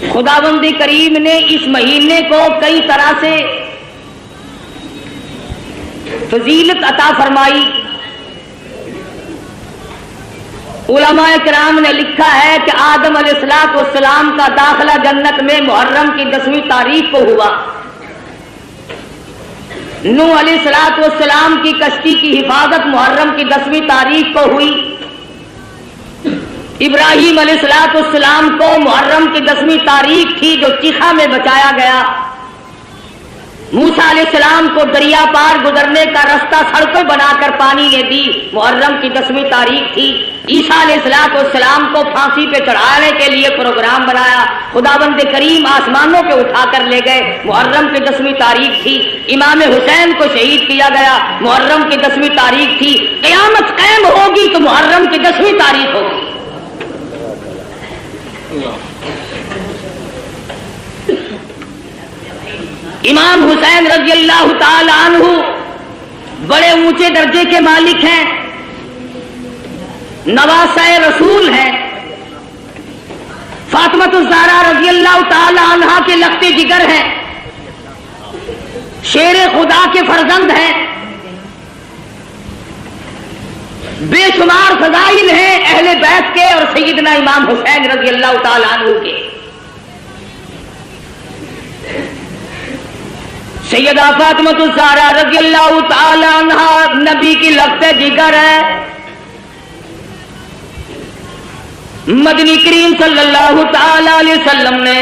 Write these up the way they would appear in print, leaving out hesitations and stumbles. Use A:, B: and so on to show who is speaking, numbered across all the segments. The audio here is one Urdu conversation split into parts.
A: خداوند کریم نے اس مہینے کو کئی طرح سے فضیلت عطا فرمائی. علماء کرام نے لکھا ہے کہ آدم علیہ السلام کا داخلہ جنت میں محرم کی 10ویں تاریخ کو ہوا. نوح علیہ السلام کی کشتی کی حفاظت محرم کی 10ویں تاریخ کو ہوئی. ابراہیم علیہ السلام کو محرم کی 10ویں تاریخ تھی جو چیخا میں بچایا گیا. موسیٰ علیہ السلام کو دریا پار گزرنے کا رستہ سڑکیں بنا کر پانی نے دی، محرم کی 10ویں تاریخ تھی. عیسیٰ علیہ السلام کو پھانسی پہ چڑھانے کے لیے پروگرام بنایا، خداوند کریم آسمانوں پہ اٹھا کر لے گئے، محرم کی 10ویں تاریخ تھی. امام حسین کو شہید کیا گیا، محرم کی 10ویں تاریخ تھی. قیامت قائم ہوگی تو محرم کی 10ویں تاریخ ہوگی. امام حسین رضی اللہ تعالی عنہ بڑے اونچے درجے کے مالک ہیں، نواسہ رسول ہیں. فاطمۃ الزہرا رضی اللہ تعالی عنہا کے لخت جگر ہیں، شیر خدا کے فرزند ہیں. بے شمار فضائل ہیں اہل بیت کے اور سیدنا امام حسین رضی اللہ تعالی عنہ کے. سیدہ فاطمۃ الزہرا رضی اللہ تعالی عنہا نبی کی لخت جگر ہے. مدنی کریم صلی اللہ تعالی علیہ وسلم نے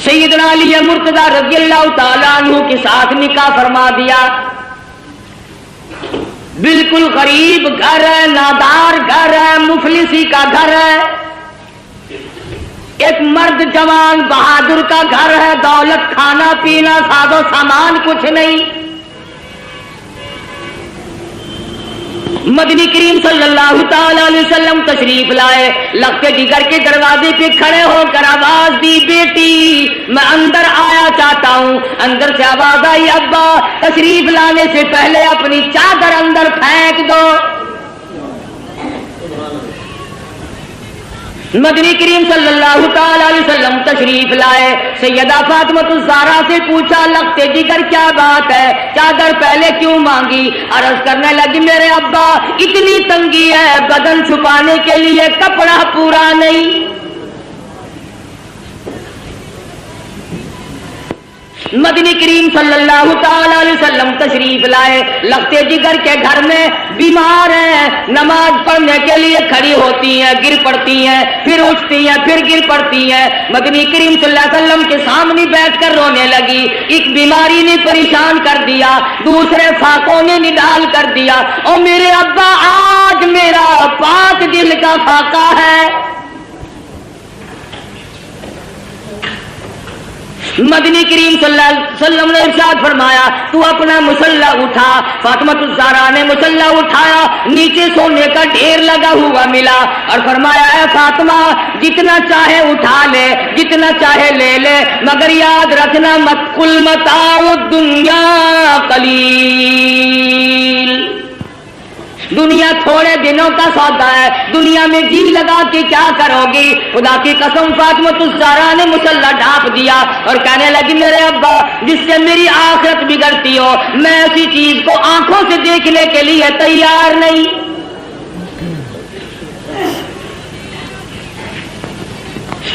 A: سیدنا علی مرتضی رضی اللہ تعالی عنہ کے ساتھ نکاح فرما دیا. بالکل غریب گھر ہے، نادار گھر ہے، مفلسی کا گھر ہے. ایک مرد جوان بہادر کا گھر ہے، دولت کھانا پینا ساز و سامان کچھ نہیں. مدنی کریم صلی اللہ تعالی علیہ وسلم تشریف لائے، لخت جگر کے دروازے پہ کھڑے ہو کر آواز دی، بیٹی میں اندر آیا چاہتا ہوں. اندر سے آواز آئی، ابا تشریف لانے سے پہلے اپنی چادر اندر پھینک دو. مدنی کریم صلی اللہ تعالی علیہ وسلم تشریف لائے، سیدہ فاطمۃ الزہرا سے پوچھا، لخت جگر کیا بات ہے، چادر پہلے کیوں مانگی؟ عرض کرنے لگی، میرے ابا اتنی تنگی ہے، بدن چھپانے کے لیے کپڑا پورا نہیں. مدنی کریم صلی اللہ تعالی علیہ وسلم تشریف لائے، لخت جگر کے گھر میں بیمار ہیں، نماز پڑھنے کے لیے کھڑی ہوتی ہیں، گر پڑتی ہیں، پھر اٹھتی ہیں، پھر گر پڑتی ہیں. مدنی کریم صلی اللہ علیہ وسلم کے سامنے بیٹھ کر رونے لگی. ایک بیماری نے پریشان کر دیا، دوسرے فاقوں نے نڈال کر دیا. اور میرے ابا آج میرا پاک دل کا فاقہ ہے. مدنی کریم صلی اللہ علیہ وسلم نے ارشاد فرمایا، تو اپنا مصلح اٹھا. فاطمۃ الزہرا نے مصلح اٹھایا، نیچے سونے کا ڈھیر لگا ہوا ملا اور فرمایا، اے فاطمہ جتنا چاہے اٹھا لے، جتنا چاہے لے لے، مگر یاد رکھنا کل متاع الدنیا قلیل. دنیا تھوڑے دنوں کا سودا ہے، دنیا میں جی لگا کے کیا کرو گی؟ خدا کی قسم فاطمۃ الزہرا نے مصلح ڈھانپ دیا اور کہنے لگی، میرے ابا جس سے میری آخرت بگڑتی ہو، میں ایسی چیز کو آنکھوں سے دیکھنے کے لیے تیار نہیں.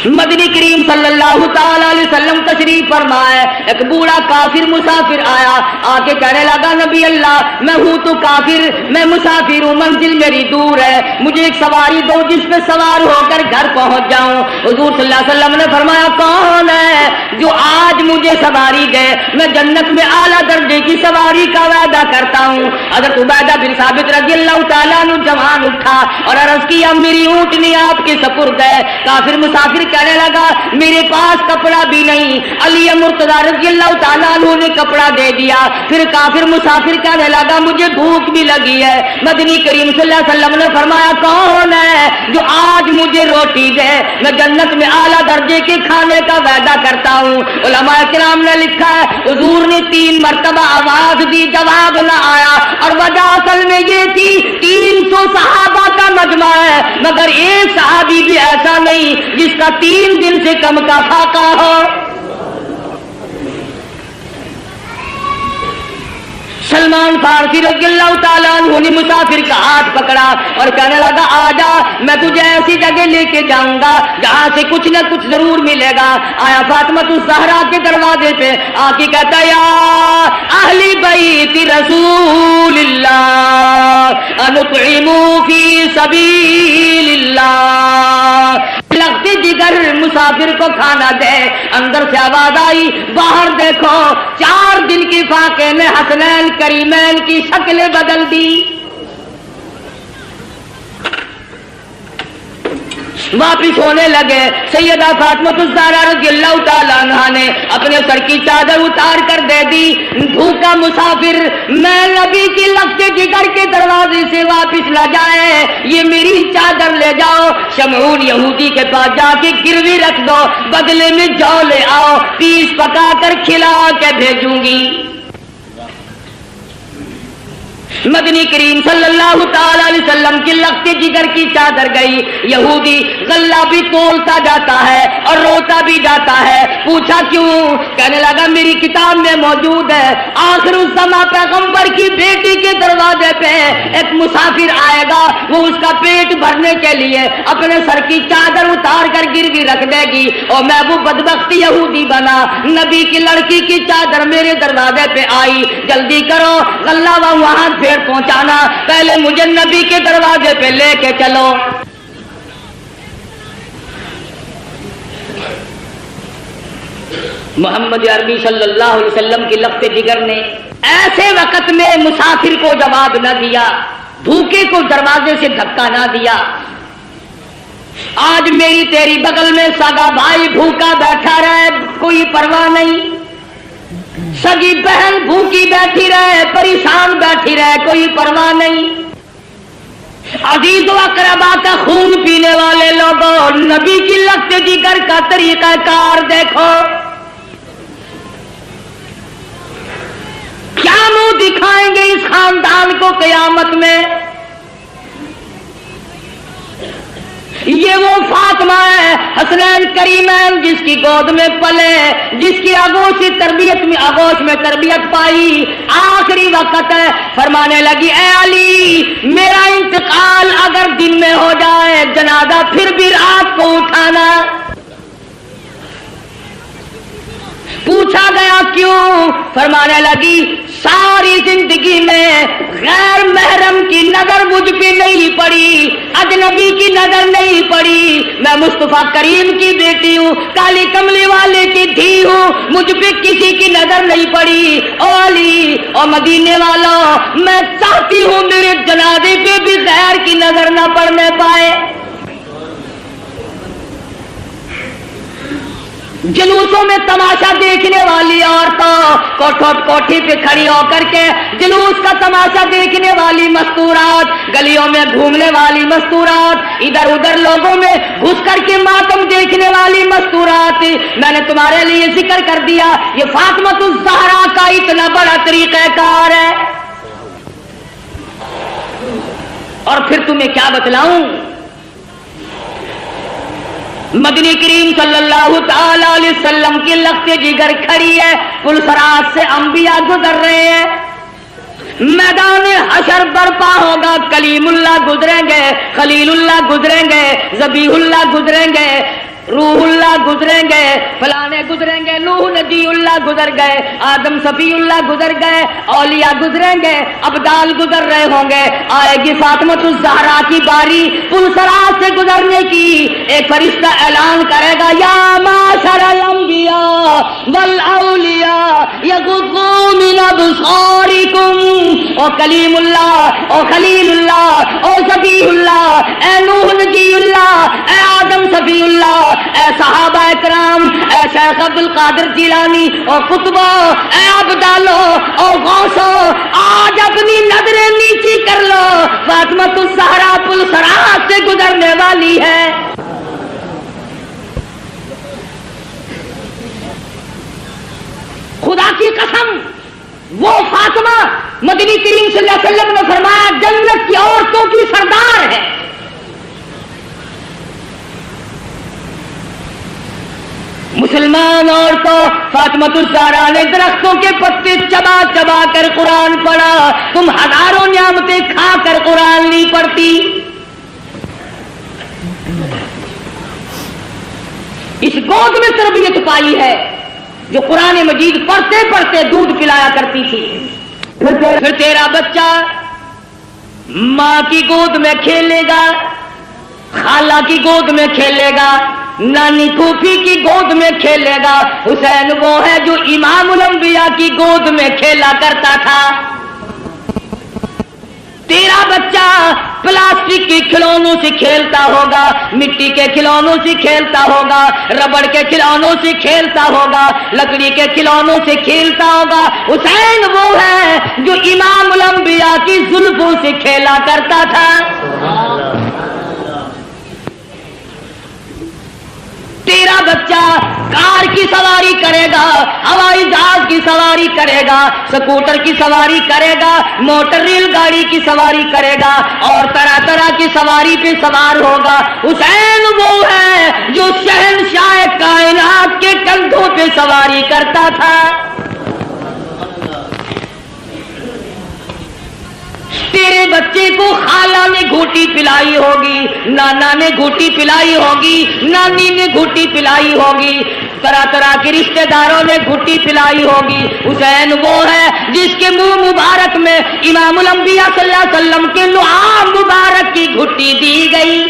A: مدنی کریم صلی اللہ تعالی علیہ وسلم تشریف فرمائے. ایک بوڑھا کافر مسافر آیا، آ کے کہنے لگا، نبی اللہ میں ہوں تو کافر، میں مسافر ہوں، منزل میری دور ہے، مجھے ایک سواری دو جس پہ سوار ہو کر گھر پہنچ جاؤں. حضور صلی اللہ علیہ وسلم نے فرمایا، کون ہے جو آج مجھے سواری دے؟ میں جنت میں اعلیٰ درجے کی سواری کا وعدہ کرتا ہوں. حضرت عبیدہ بن ثابت رضی اللہ تعالیٰ عنہ جوان اٹھا اور عرض کیا، میری اونٹنی آپ کے سپرد ہے. کافر مسافر کہنے لگا، میرے پاس کپڑا بھی نہیں. علی مرتضی رضی اللہ تعالیٰ عنہ نے کپڑا دے دیا. پھر کافر مسافر کہنے لگا، مجھے بھوک بھی لگی ہے. مدنی کریم صلی اللہ علیہ وسلم نے فرمایا، کون ہے جو آج مجھے روٹی دے؟ میں جنت میں اعلیٰ درجے کے کھانے کا وعدہ کرتا ہوں. علماء کرام نے لکھا ہے، حضور نے 3 مرتبہ آواز دی، جواب نہ آیا، اور وجہ اصل میں یہ تھی 300 صحابہ کا کا مجمع ہے، مگر ایک صحابی بھی ایسا نہیں جس کا 3 دن سے کم کا فاقہ ہو۔ سلمان فارسی رضی اللہ تعالیٰ عنہ نے مسافر کا ہاتھ پکڑا اور کہنے لگا آجا میں تجھے ایسی جگہ لے کے جاؤں گا جہاں سے کچھ نہ کچھ ضرور ملے گا۔ آیا فاطمہ الزہرا کے دروازے پہ آ کے کہتا یا اہل بیت رسول اللہ انطعموا فی سبیل اللہ، لگتے جگر مسافر کو کھانا دے۔ اندر سے آواز آئی باہر دیکھو، 4 دن کی فاقے نے حسنین کریمین کی شکلیں بدل دی۔ واپس ہونے لگے، سیدہ فاطمہ الزہرا رضی اللہ تعالیٰ عنہ نے اپنے سر کی چادر اتار کر دے دی۔ بھوکا مسافر میں نبی کی لگتے جگر کے دروازے سے واپس نہ جائے، یہ میری چادر لے جاؤ، شمعون یہودی کے پاس جا کے گروی رکھ دو، بدلے میں جو لے آؤ، پیس پکا کر کھلا کے بھیجوں گی۔ مدنی کریم صلی اللہ تعالی علیہ وسلم کی لگتے جگر کی چادر گئی۔ یہودی غلہ بھی تولتا جاتا ہے اور روتا بھی جاتا ہے۔ پوچھا کیوں؟ کہنے لگا میری کتاب میں موجود ہے، آخر الزماں پیغمبر کی بیٹی کے دروازے پہ ایک مسافر آئے گا، وہ اس کا پیٹ بھرنے کے لیے اپنے سر کی چادر اتار کر گروی رکھ دے گی، اور میں وہ بدبخت یہودی بنا، نبی کی لڑکی کی چادر میرے دروازے پہ آئی، جلدی کرو غلہ وہاں پھر پہنچانا، پہلے مجھے نبی کے دروازے پہ لے کے چلو۔ محمد عربی صلی اللہ علیہ وسلم کی لگتے جگر نے ایسے وقت میں مسافر کو جواب نہ دیا، بھوکے کو دروازے سے دھکا نہ دیا۔ آج میری تیری بغل میں سگا بھائی بھوکا بیٹھا رہے، کوئی پرواہ نہیں، سگی بہن بھوکی بیٹھی رہے، پریشان بیٹھی رہے، کوئی پرواہ نہیں۔ عزیز و اقربا کا خون پینے والے لوگوں، نبی کی لگتے جگر کا طریقہ کار دیکھو، کیا منہ دکھائیں گے اس خاندان کو قیامت میں؟ یہ وہ فاطمہ ہے حسنین کریمین جس کی گود میں پلے، جس کی آغوش میں تربیت پائی، آخری وقت ہے، فرمانے لگی اے علی میرا انتقال اگر دن میں ہو جائے جنازہ پھر بھی رات کو اٹھانا۔ پوچھا گیا کیوں؟ فرمانے لگی ساری زندگی میں غیر محرم کی نظر مجھ پہ نہیں پڑی، اجنبی کی نظر نہیں پڑی، میں مصطفیٰ کریم کی بیٹی ہوں، کالی کملی والے کی دھی ہوں، مجھ پہ کسی کی نظر نہیں پڑی۔ او علی او مدینے والوں، میں چاہتی ہوں میرے جنازے پہ بھی غیر کی نظر نہ پڑنے پائے۔ جلوسوں میں تماشا دیکھنے والی عورتوں، کوٹھی پہ کھڑی ہو کر کے جلوس کا تماشا دیکھنے والی مستورات، گلیوں میں گھومنے والی مستورات، ادھر ادھر لوگوں میں گھس کر کے ماتم دیکھنے والی مستورات، میں نے تمہارے لیے ذکر کر دیا یہ فاطمہ الزہرا کا اتنا بڑا طریقہ کار ہے۔ اور پھر تمہیں کیا بتلاؤں، مدنی کریم صلی اللہ تعالی علیہ وسلم کی لگتے جگر کھڑی ہے، پلسرات سے انبیاء گزر رہے ہیں، میدان حشر برپا ہوگا، کلیم اللہ گزریں گے، خلیل اللہ گزریں گے، ذبیح اللہ گزریں گے، روح اللہ گزریں گے، فلانے گزریں گے، نوح نبی اللہ گزر گئے، آدم صفی اللہ گزر گئے، اولیاء گزریں گے، ابدال گزر رہے ہوں گے، آئے گی فاطمہ الزہرا کی باری پلسرات سے گزرنے کی۔ ایک فرشتہ اعلان کرے گا یا معاشر الانبیاء والاولیاء یغضوا من ابصارکم، او کلیم اللہ، او خلیل اللہ، او ذبیح اللہ، اے نوح نبی اللہ، اے آدم صفی اللہ، اے صحابہ اکرام، اے شیخ عبد القادر جیلانی، او قطبو، اے ابدالو، او غوثو، آج اپنی نظریں نیچی کر لو، فاطمہ الزہرا پلسرات سے گزرنے والی ہے۔ خدا کی قسم وہ فاطمہ، مدنی کریم صلی اللہ علیہ وسلم نے فرمایا جنت کی عورتوں کی سردار ہے، مسلمان عورتوں، فاطمہ الزہرا نے درختوں کے پتے چبا چبا کر قرآن پڑھا، تم ہزاروں نعمتیں کھا کر قرآن نہیں پڑھتی۔ اس گود میں تربیت پائی ہے جو قرآن مجید پڑھتے پڑھتے دودھ پلایا کرتی تھی۔ پھر تیرا بچہ ماں کی گود میں کھیلے گا، خالہ کی گود میں کھیلے گا، نانی پھوپھی کی گود میں کھیلے گا۔ حسین وہ ہے جو امام الانبیاء کی گود میں کھیلا کرتا تھا۔ تیرا بچہ پلاسٹک کے کھلونوں سے کھیلتا ہوگا، مٹی کے کھلونوں سے کھیلتا ہوگا، ربڑ کے کھلونوں سے کھیلتا ہوگا، لکڑی کے کھلونوں سے کھیلتا ہوگا۔ حسین وہ ہے جو امام الانبیاء کی زلفوں سے کھیلا کرتا تھا۔ تیرا بچہ کار کی سواری کرے گا، ہوائی جہاز کی سواری کرے گا، سکوٹر کی سواری کرے گا، موٹر ریل گاڑی کی سواری کرے گا اور طرح طرح کی سواری پہ سوار ہوگا۔ حسین وہ ہے جو شہنشاہ کائنات کے کندھوں پہ سواری کرتا تھا۔ تیرے بچے کو خالہ نے گھوٹی پلائی ہوگی، نانا نے گھوٹی پلائی ہوگی، نانی نے گھوٹی پلائی ہوگی، طرح طرح کے رشتہ داروں نے گھوٹی پلائی ہوگی۔ حسین وہ ہے جس کے منہ مبارک میں امام الانبیاء صلی اللہ علیہ وسلم کے لعاب مبارک کی گھوٹی دی گئی۔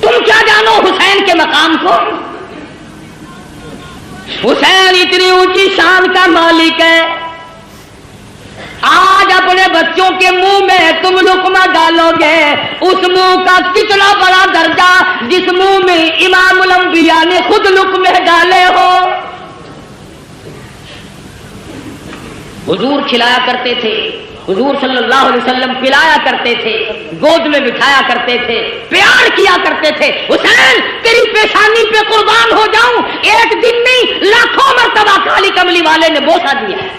A: تم کیا جانو حسین کے مقام کو؟ حسین اتنی اونچی شان کا مالک ہے، آج اپنے بچوں کے منہ میں تم لقمہ ڈالو گے، اس منہ کا کتنا بڑا درجہ جس منہ میں امام الانبیاء نے خود لقمے ڈالے ہو۔ حضور کھلایا کرتے تھے، حضور صلی اللہ علیہ وسلم پلایا کرتے تھے، گود میں بٹھایا کرتے تھے، پیار کیا کرتے تھے۔ حسین تیری پیشانی پہ قربان ہو جاؤں، ایک دن نہیں لاکھوں مرتبہ کالی کملی والے نے بوسہ دیا ہے،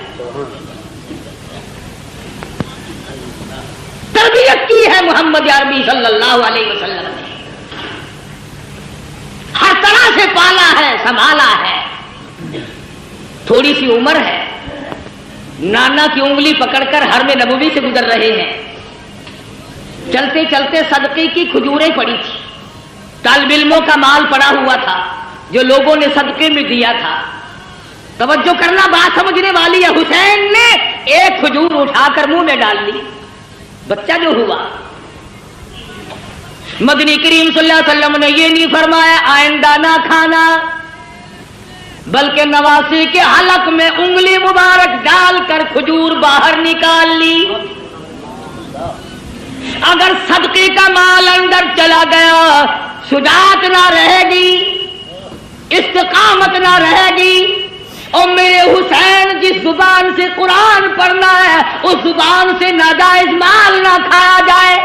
A: تربیت کی ہے محمد عربی صلی اللہ علیہ وسلم نے، ہر طرح سے پالا ہے، سنبھالا ہے۔ تھوڑی سی عمر ہے، نانا کی انگلی پکڑ کر حرم نبوی سے گزر رہے ہیں، چلتے چلتے صدقے کی کھجوریں پڑی تھی، طالب علموں کا مال پڑا ہوا تھا جو لوگوں نے صدقے میں دیا تھا۔ توجہ کرنا، بات سمجھنے والی ہے۔ حسین نے ایک کھجور اٹھا کر منہ میں ڈال لی، بچہ جو ہوا۔ مدنی کریم صلی اللہ علیہ وسلم نے یہ نہیں فرمایا آئندہ نہ کھانا، بلکہ نواسی کے حلق میں انگلی مبارک ڈال کر کھجور باہر نکال لی۔ اگر صدقے کا مال اندر چلا گیا، شجاعت نہ رہے گی، استقامت نہ رہے گی، اور میرے حسین جس زبان سے قرآن پڑھنا ہے اس زبان سے ناجائز مال نہ کھایا جائے۔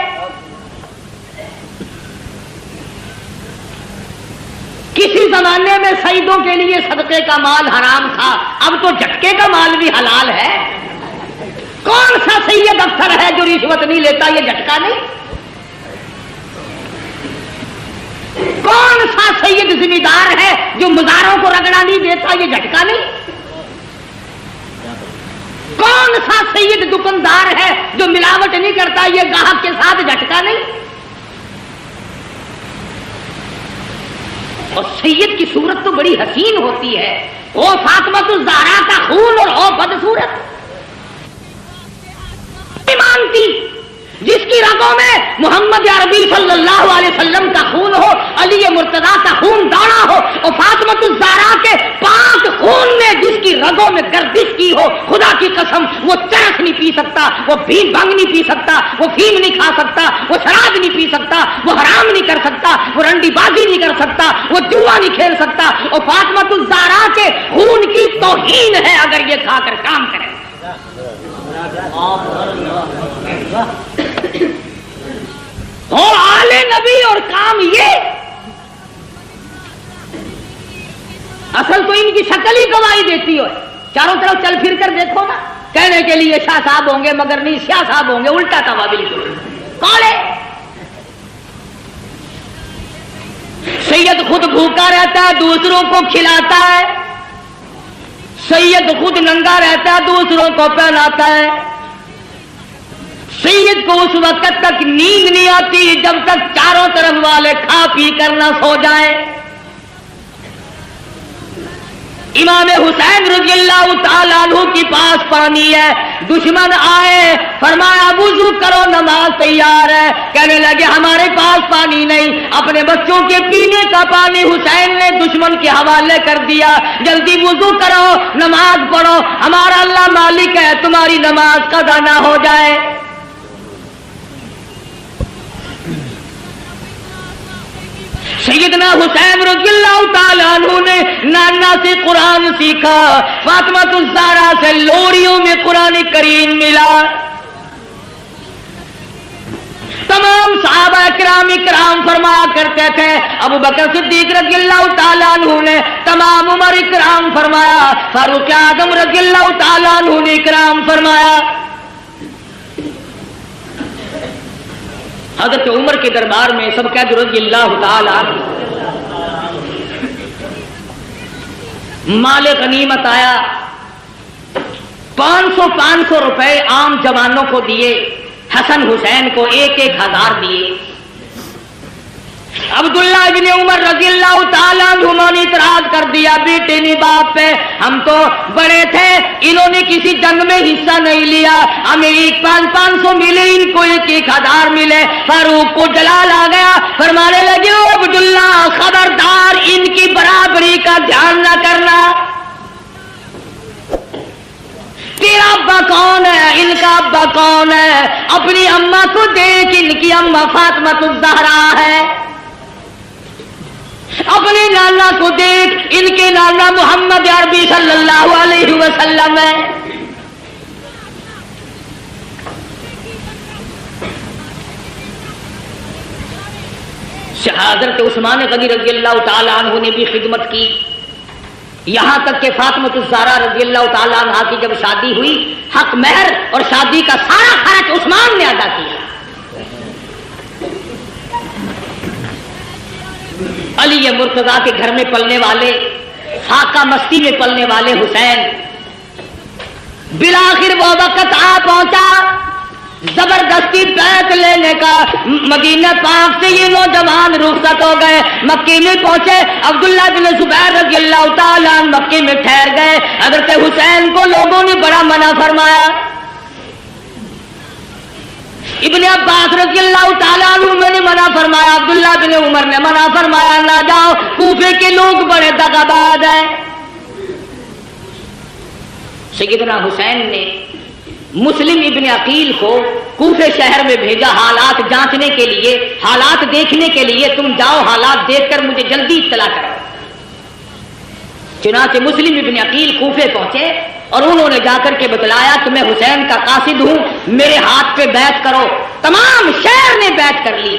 A: کسی زمانے میں سیدوں کے لیے صدقے کا مال حرام تھا، اب تو جھٹکے کا مال بھی حلال ہے۔ کون سا سید افسر ہے جو رشوت نہیں لیتا؟ یہ جھٹکا نہیں۔ کون سا سید ذمہ دار ہے جو مزاروں کو رگڑا نہیں دیتا؟ یہ جھٹکا نہیں۔ کون سا سید دکاندار ہے جو ملاوٹ نہیں کرتا؟ یہ گاہک کے ساتھ جھٹکا نہیں۔ اور سید کی صورت تو بڑی حسین ہوتی ہے، وہ فاطمہ الزہرا کا خون اور وہ بدصورت مانتی جس کی رگوں میں محمد عربی صلی اللہ علیہ وسلم کا خون ہو، علی مرتضیٰ کا خون دوڑا ہو، اور فاطمہ الزہرا کے پاک خون نے جس کی رگوں میں گردش کی ہو، خدا کی قسم وہ چرس نہیں پی سکتا، وہ بھنگ نہیں پی سکتا، وہ فیم نہیں کھا سکتا، وہ شراب نہیں پی سکتا، وہ حرام نہیں کر سکتا، وہ رنڈی بازی نہیں کر سکتا، وہ جوا نہیں کھیل سکتا، اور فاطمہ الزہرا کے خون کی توہین ہے اگر یہ کھا کر کام کرے۔ اور آل نبی اور کام یہ، اصل تو ان کی شکل ہی گواہی دیتی ہو۔ چاروں طرف چل پھر کر دیکھو نا، کہنے کے لیے شاہ صاحب ہوں گے مگر نہیں شاہ صاحب ہوں گے، الٹا تھا بالکل۔ کون ہے بھوکا رہتا ہے دوسروں کو کھلاتا ہے، سید خود ننگا رہتا ہے دوسروں کو پہناتا ہے، سید کو اس وقت تک نیند نہیں آتی جب تک چاروں طرف والے کھا پی کر نہ سو جائیں۔ امام حسین رضی اللہ تعالیٰ عنہ کے پاس پانی ہے، دشمن آئے، فرمایا وضو کرو نماز تیار ہے، کہنے لگے ہمارے پاس پانی نہیں، اپنے بچوں کے پینے کا پانی حسین نے دشمن کے حوالے کر دیا، جلدی وضو کرو نماز پڑھو، ہمارا اللہ مالک ہے، تمہاری نماز قضا نہ ہو جائے۔ سیدنا حسین رضی اللہ تعالیٰ عنہ نے نانا سے قرآن سیکھا، فاطمہ الزہرا سے لوریوں میں قرآن کریم ملا۔ تمام صحابہ کرام فرمایا کرتے تھے، ابو بکر صدیق رضی اللہ تعالیٰ عنہ نے، تمام عمر کرام فرمایا، فاروق اعظم رضی اللہ تعالیٰ عنہ نے کرام فرمایا۔ حضرت عمر کے دربار میں سب قید رضی اللہ تعالی مال غنیمت آیا، 500 روپے عام جوانوں کو دیے، حسن حسین کو 1,000 دیے۔ عبداللہ ابن عمر رضی اللہ تعالیٰ عنہ نے اعتراض کر دیا، بیٹے نے باپ پہ، ہم تو بڑے تھے، انہوں نے کسی جنگ میں حصہ نہیں لیا، ہمیں 500 ملے، ان کو 1,000 ملے۔ فاروق کو جلال آ گیا، فرمانے لگے او عبداللہ خبردار ان کی برابری کا دھیان نہ کرنا، تیرا ابا کون ہے، ان کا ابا کون ہے، اپنی اماں کو دیکھ، ان کی اماں فاطمہ الزہرا ہے، اپنے نانا کو دیکھ، ان کے نانا محمد عربی صلی اللہ علیہ وسلم ہے۔ حضرت عثمان غنی رضی اللہ تعالیٰ عنہ نے بھی خدمت کی، یہاں تک کہ فاطمہ الزہرا رضی اللہ تعالیٰ عنہ کی جب شادی ہوئی، حق مہر اور شادی کا سارا خرچ عثمان نے ادا کیا۔ علی مرتضیٰ کے گھر میں پلنے والے، فاقہ مستی میں پلنے والے حسین، بالآخر وہ وقت آ پہنچا زبردستی بیعت لینے کا، مدینہ پاک سے یہ نوجوان رخصت ہو گئے، مکے میں پہنچے، عبداللہ بن زبیر رضی اللہ تعالیٰ مکے میں ٹھہر گئے۔ حضرت حسین کو لوگوں نے بڑا منع فرمایا، ابن عباس رضی اللہ تعالیٰ عنہ نے منع فرمایا، عبداللہ بن عمر نے منع فرمایا، نہ جاؤ، کوفے کے لوگ بڑے دغاباز ہیں۔ سیدنا حسین نے مسلم ابن عقیل کو کوفے شہر میں بھیجا حالات جانچنے کے لیے، حالات دیکھنے کے لیے، تم جاؤ حالات دیکھ کر مجھے جلدی اطلاع کرو۔ چنانچہ مسلم ابن عقیل کوفے پہنچے اور انہوں نے جا کر کے بتلایا کہ میں حسین کا قاصد ہوں، میرے ہاتھ پہ بیعت کرو۔ تمام شہر نے بیعت کر لی۔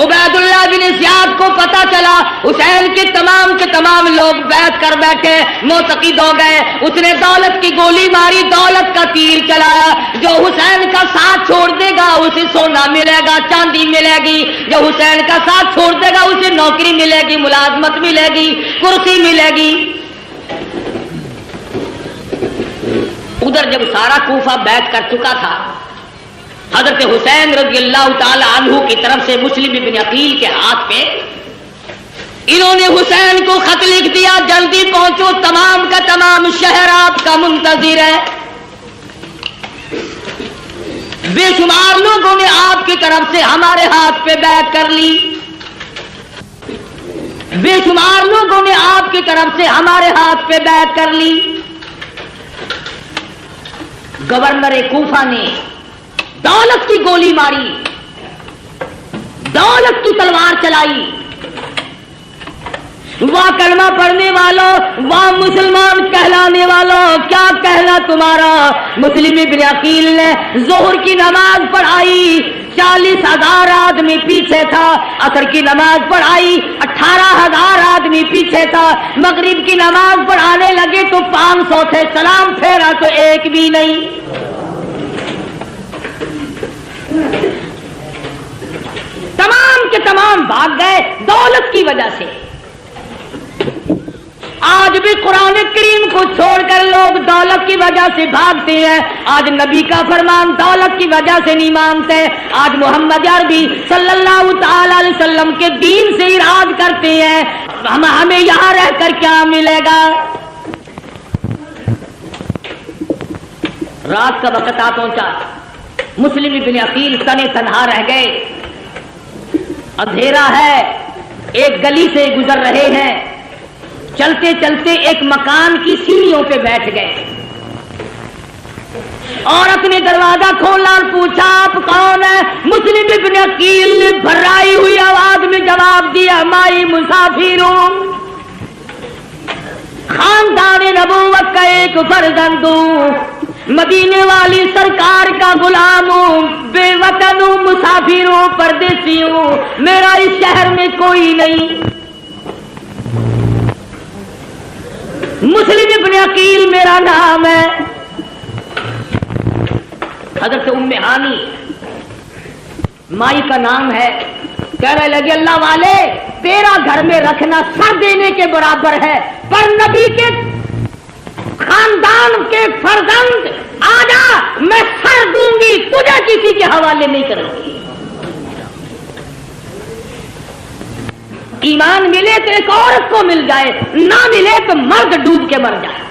A: عبید اللہ بن زیاد کو پتا چلا حسین کے تمام لوگ بیعت کر بیٹھے، معتقد ہو گئے۔ اس نے دولت کی گولی ماری، دولت کا تیر چلایا، جو حسین کا ساتھ چھوڑ دے گا اسے سونا ملے گا، چاندی ملے گی، جو حسین کا ساتھ چھوڑ دے گا اسے نوکری ملے گی، ملازمت ملے گی، کرسی ملے گی۔ ادھر جب سارا کوفہ بیعت کر چکا تھا، حضرت حسین رضی اللہ تعالی عنہ کی طرف سے مسلم ابن عقیل کے ہاتھ پہ انہوں نے حسین کو خط لکھ دیا، جلدی پہنچو، تمام کا تمام شہر آپ کا منتظر ہے۔ بے شمار لوگوں نے آپ کی طرف سے ہمارے ہاتھ پہ بیعت کر لی، بے شمار لوگوں نے آپ کی طرف سے ہمارے ہاتھ پہ بیعت کر لی۔ گورنر کوفہ نے دولت کی گولی ماری، دولت کی تلوار چلائی۔ واہ کلمہ پڑھنے والوں، واہ مسلمان کہلانے والوں، کیا کہنا تمہارا۔ مسلم ابن عقیل نے ظہر کی نماز پڑھائی، 40,000 آدمی پیچھے تھا، عصر کی نماز پڑھائی، 18,000 آدمی پیچھے تھا، مغرب کی نماز پڑھانے لگے تو 500 تھے، سلام پھیرا تو ایک بھی نہیں۔ تمام کے تمام مسلمان بھاگ گئے دولت کی وجہ سے. آج بھی قرآن کریم کو چھوڑ کر لوگ دولت کی وجہ سے بھاگتے ہیں. آج نبی کا فرمان دولت کی وجہ سے نہیں مانتے. آج محمد عربی صلی اللہ تعالی علیہ وسلم کے دین سے اراض کرتے ہیں. ہمیں یہاں رہ کر کیا ملے گا؟ رات کا وقت آ پہنچا. مسلم ابن عقیل تنے تنہا رہ گئے. اندھیرا ہے. ایک گلی سے گزر رہے ہیں. چلتے چلتے ایک مکان کی سیڑھیوں پہ بیٹھ گئے. عورت نے دروازہ کھولا اور پوچھا آپ کون ہیں؟ مسلم ابن عقیل نے بھرائی ہوئی آواز میں جواب دیا مائی مسافر ہوں، خاندان نبوت کا ایک فرزند ہوں، مدینے والی سرکار کا غلام ہوں، بے وطن ہوں، مسافر ہوں، پردیسی ہوں، میرا اس شہر میں کوئی نہیں. مسلم ابن عقیل میرا نام ہے. حضرت ام ہانی مائی کا نام ہے. کہنے لگے اللہ والے تیرا گھر میں رکھنا سر دینے کے برابر ہے، پر نبی کے خاندان کے فرزند آجا میں سر دوں گی، تجھے کسی کے حوالے نہیں کروں گی. ایمان ملے تو ایک عورت کو مل جائے، نہ ملے تو مرد ڈوب کے مر جائے.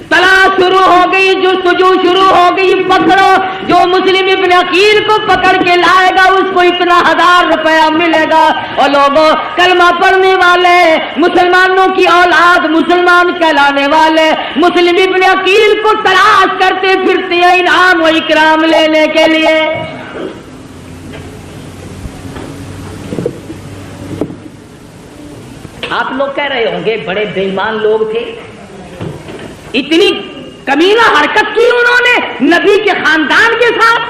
A: تلاش شروع ہو گئی، جستجو شروع ہو گئی. پکڑو، جو مسلم ابن عقیل کو پکڑ کے لائے گا اس کو اتنا 1000 روپیہ ملے گا. اور لوگوں کلمہ پڑھنے والے مسلمانوں کی اولاد، مسلمان کہلانے والے مسلم ابن عقیل کو تلاش کرتے پھرتے ہیں انعام و اکرام لینے کے لیے. آپ لوگ کہہ رہے ہوں گے بڑے بے ایمان لوگ تھے، اتنی کمینہ حرکت کی انہوں نے نبی کے خاندان کے ساتھ.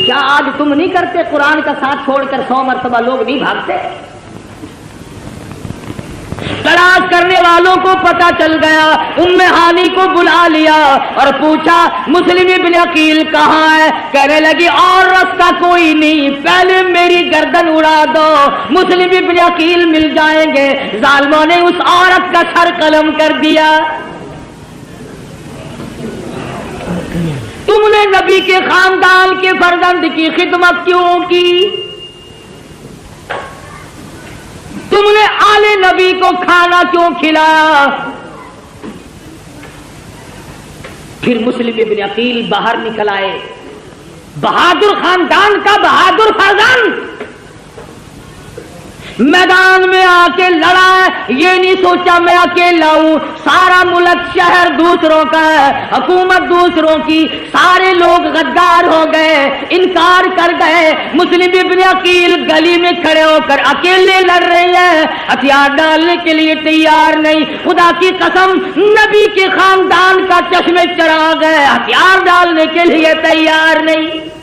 A: کیا آج تم نہیں کرتے؟ قرآن کا ساتھ چھوڑ کر 100 مرتبہ لوگ نہیں بھاگتے؟ تلاش کرنے والوں کو پتا چل گیا. ام ہانی کو بلا لیا اور پوچھا مسلم ابن عقیل کہاں ہے؟ کہنے لگی اور راستہ کوئی نہیں، پہلے میری گردن اڑا دو، مسلم ابن عقیل مل جائیں گے. ظالموں نے اس عورت کا سر قلم کر دیا. تم نے نبی کے خاندان کے فرزند کی خدمت کیوں کی؟ تم نے آل نبی کو کھانا کیوں کھلایا؟ پھر مسلم ابن عقیل باہر نکل آئے. بہادر خاندان کا بہادر فرزند میدان میں آ کے لڑا ہے. یہ نہیں سوچا میں اکیلا ہوں، سارا ملک شہر دوسروں کا ہے، حکومت دوسروں کی. سارے لوگ غدار ہو گئے، انکار کر گئے. مسلم ابن عقیل گلی میں کھڑے ہو کر اکیلے لڑ رہے ہیں، ہتھیار ڈالنے کے لیے تیار نہیں. خدا کی قسم نبی کے خاندان کا چشمے چراغ ہے، ہتھیار ڈالنے کے لیے تیار نہیں.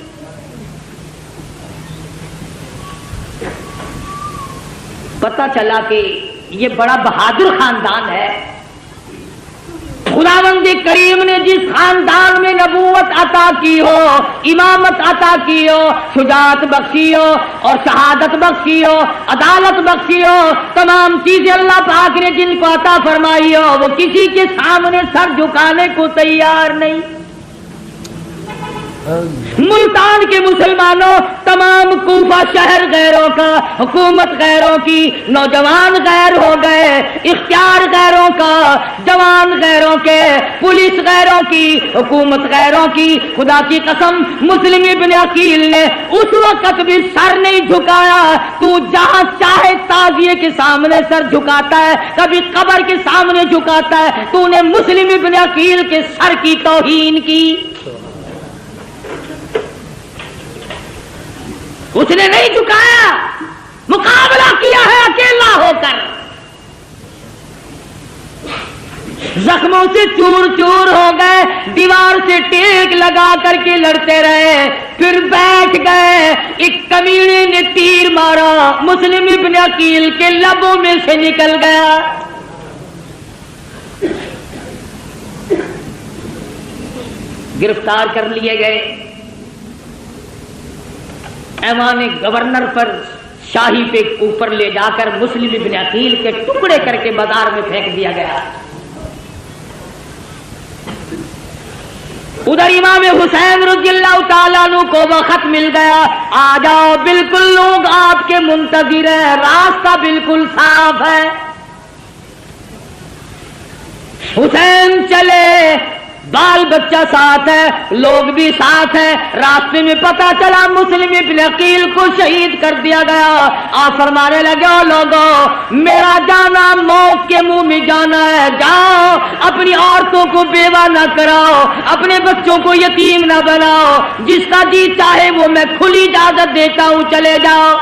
A: پتا چلا کہ یہ بڑا بہادر خاندان ہے. خداوند کریم نے جس خاندان میں نبوت عطا کی ہو، امامت عطا کی ہو، شجاعت بخشی ہو اور شہادت بخشی ہو، عدالت بخشی ہو، تمام چیزیں اللہ پاک نے جن کو عطا فرمائی ہو، وہ کسی کے سامنے سر جھکانے کو تیار نہیں. ملتان کے مسلمانوں، تمام کوفہ شہر غیروں کا، حکومت غیروں کی، نوجوان غیر ہو گئے، اختیار غیروں کا، جوان غیروں کے، پولیس غیروں کی، حکومت غیروں کی. خدا کی قسم مسلم ابن عقیل نے اس وقت بھی سر نہیں جھکایا. تو جہاں چاہے تعزیے کے سامنے سر جھکاتا ہے، کبھی قبر کے سامنے جھکاتا ہے. تو نے مسلم ابن عقیل کے سر کی توہین کی. اس نے نہیں جھکایا، مقابلہ کیا ہے اکیلا ہو کر. زخموں سے چور چور ہو گئے، دیوار سے ٹیک لگا کر کے لڑتے رہے. پھر بیٹھ گئے. ایک کمینے نے تیر مارا، مسلم ابن عقیل کے لبوں میں سے نکل گیا. گرفتار کر لیے گئے. ایوان گورنر پر شاہی پہ اوپر لے جا کر مسلم ابن عقیل کے ٹکڑے کر کے بازار میں پھینک دیا گیا. ادھر امام حسین رضی اللہ تعالیٰ عنہ کو وہ خط مل گیا, آ جاؤ بالکل لوگ آپ کے منتظر ہیں, راستہ بالکل صاف ہے. حسین چلے, بال بچہ ساتھ ہے, لوگ بھی ساتھ ہیں. راستے میں پتا چلا مسلم ابن عقیل کو شہید کر دیا گیا. آپ فرمانے لگے, او لوگوں میرا جانا موت کے منہ میں جانا ہے, جاؤ اپنی عورتوں کو بیوہ نہ کراؤ, اپنے بچوں کو یتیم نہ بناؤ, جس کا جی چاہے وہ میں کھلی اجازت دیتا ہوں, چلے جاؤ.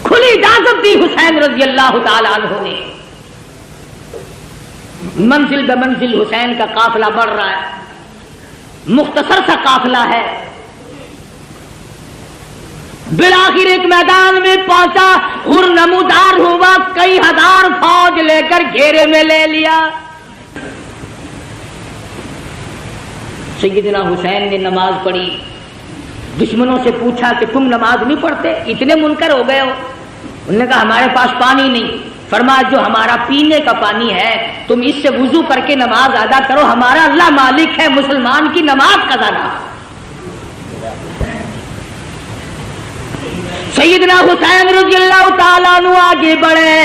A: کھلی اجازت دی حسین رضی اللہ تعالی عنہ نے. منزل بہ منزل حسین کا قافلہ بڑھ رہا ہے, مختصر سا قافلہ ہے. بالآخر ایک میدان میں پہنچا, نمودار ہوا, کئی ہزار فوج لے کر گھیرے میں لے لیا. سیدنا حسین نے نماز پڑھی, دشمنوں سے پوچھا کہ تم نماز نہیں پڑھتے, اتنے منکر ہو گئے ہو؟ انہوں نے کہا ہمارے پاس پانی نہیں. فرمایا جو ہمارا پینے کا پانی ہے تم اس سے وضو کر کے نماز ادا کرو, ہمارا اللہ مالک ہے, مسلمان کی نماز قضا نہ. سیدنا حسین رضی اللہ تعالیٰ عنہ آگے بڑھے,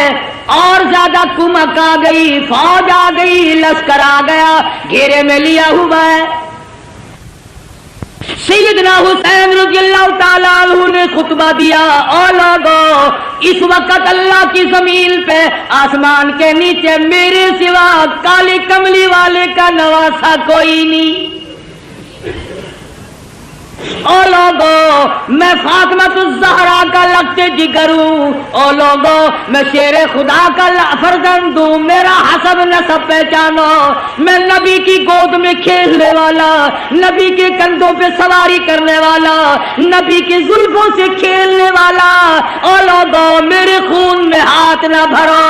A: اور زیادہ کمک آ گئی, فوج آ گئی, لشکر آ گیا, گھیرے میں لیا ہوا ہے. سیدنا حسین رضی اللہ تعالیٰ عنہ نے خطبہ دیا, او لوگو اس وقت اللہ کی زمین پہ آسمان کے نیچے میرے سوا کالی کملی والے کا نواسا کوئی نہیں. او لوگو میں فاطمہ الزہرا کا لگتے جگر ہوں, او لوگو میں شیر خدا کا فرزند ہوں, میرا حسب نسب پہچانو, میں نبی کی گود میں کھیلنے والا, نبی کے کندھوں پہ سواری کرنے والا, نبی کی زلفوں سے کھیلنے والا. او لوگو میرے خون میں ہاتھ نہ بھرو.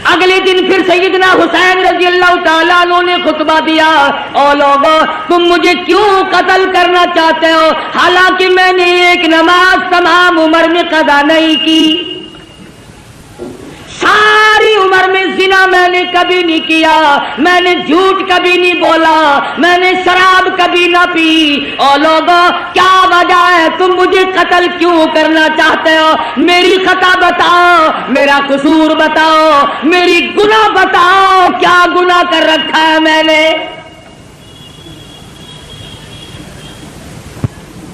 A: اگلے دن پھر سیدنا حسین رضی اللہ تعالیٰ عنہ نے خطبہ دیا, او لوگو تم مجھے کیوں قتل کرنا چاہتے ہو, حالانکہ میں نے ایک نماز تمام عمر میں قضا نہیں کی, ساری عمر میں زنا میں نے کبھی نہیں کیا, میں نے جھوٹ کبھی نہیں بولا, میں نے شراب کبھی نہ پی. او لوگو کیا وجہ ہے, تم مجھے قتل کیوں کرنا چاہتے ہو؟ میری خطا بتاؤ, میرا قصور بتاؤ, میری گناہ بتاؤ, کیا گناہ کر رکھا ہے میں نے؟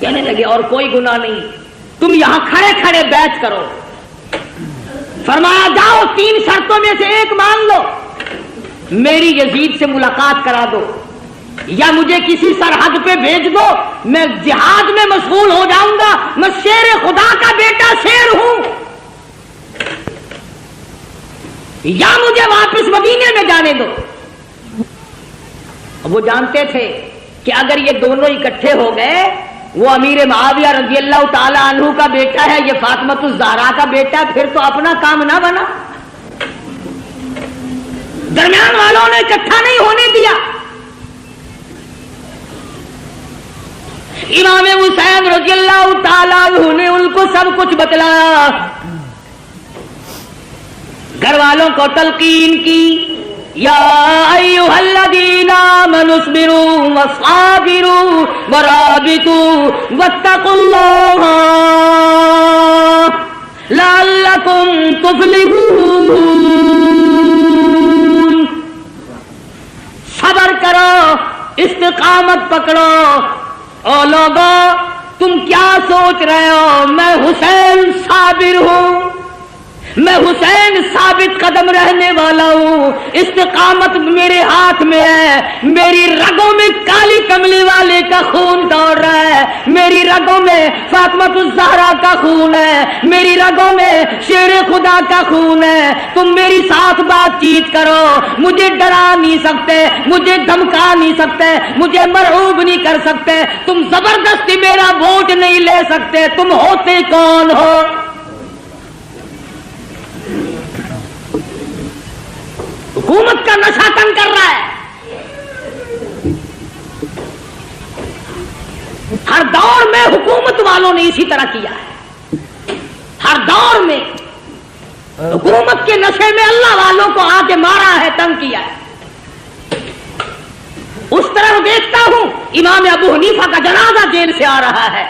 A: کہنے لگے اور کوئی گناہ نہیں, تم یہاں کھڑے کھڑے بیعت کرو. فرمایا جاؤ 3 شرطوں میں سے ایک مان لو, میری یزید سے ملاقات کرا دو, یا مجھے کسی سرحد پہ بھیج دو, میں جہاد میں مشغول ہو جاؤں گا, میں شیر خدا کا بیٹا شیر ہوں, یا مجھے واپس مدینے میں جانے دو. وہ جانتے تھے کہ اگر یہ دونوں اکٹھے ہو گئے, وہ امیر معاویہ رضی اللہ تعالی عنہ کا بیٹا ہے, یہ فاطمہ الزہرا کا بیٹا ہے, پھر تو اپنا کام نہ بنا. درمیان والوں نے اکٹھا نہیں ہونے دیا. امام حسین رضی اللہ تعالی عنہ نے ان کو سب کچھ بتلایا, گھر والوں کو تلقین کی, یا ایھا الذین آمنوا اصبروا وصابروا ورابطوا واتقوا اللہ لعلکم تفلحون. صبر کرو, استقامت پکڑو. او لوگو تم کیا سوچ رہے ہو, میں حسین صابر ہوں, میں حسین ثابت قدم رہنے والا ہوں, استقامت میرے ہاتھ میں ہے, میری رگوں میں کالی کملی والے کا خون دوڑ رہا ہے, میری رگوں میں فاطمہ الزہرا کا خون ہے, میری رگوں میں شیر خدا کا خون ہے. تم میری ساتھ بات چیت کرو, مجھے ڈرا نہیں سکتے, مجھے دھمکا نہیں سکتے, مجھے مرعوب نہیں کر سکتے, تم زبردستی میرا ووٹ نہیں لے سکتے. تم ہوتے کون ہو؟ حکومت کا نشہ تنگ کر رہا ہے. ہر دور میں حکومت والوں نے اسی طرح کیا ہے. ہر دور میں حکومت کے نشے میں اللہ والوں کو آ کے مارا ہے, تنگ کیا ہے. اس طرف دیکھتا ہوں امام ابو حنیفہ کا جنازہ جیل سے آ رہا ہے,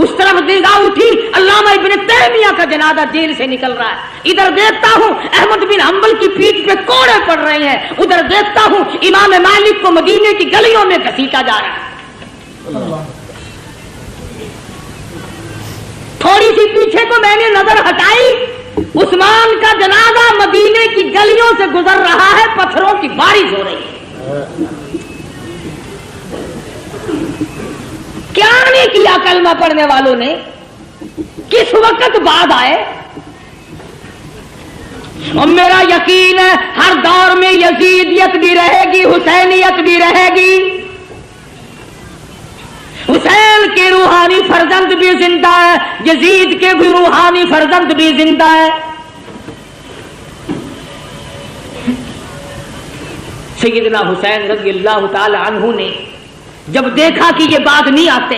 A: اس طرف نگاہ اٹھی علامہ ابن تیمیہ کا جنازہ جیل سے نکل رہا ہے. ادھر دیکھتا ہوں احمد بن حنبل کی پیٹھ پہ کوڑے پڑ رہے ہیں, ادھر دیکھتا ہوں امام مالک کو مدینے کی گلیوں میں گھسیٹا جا رہا ہے. تھوڑی سی پیچھے کو میں نے نظر ہٹائی, عثمان کا جنازہ مدینے کی گلیوں سے گزر رہا ہے, پتھروں کی بارش ہو رہی ہے. کیا نہیں کیا کلمہ پڑھنے والوں نے, کس وقت بعد آئے. اور میرا یقین ہے ہر دور میں یزیدیت بھی رہے گی, حسینیت بھی رہے گی. حسین کے روحانی فرزند بھی زندہ ہے, یزید کے بھی روحانی فرزند بھی زندہ ہے. سیدنا حسین رضی اللہ تعالی عنہ نے جب دیکھا کہ یہ بات نہیں آتے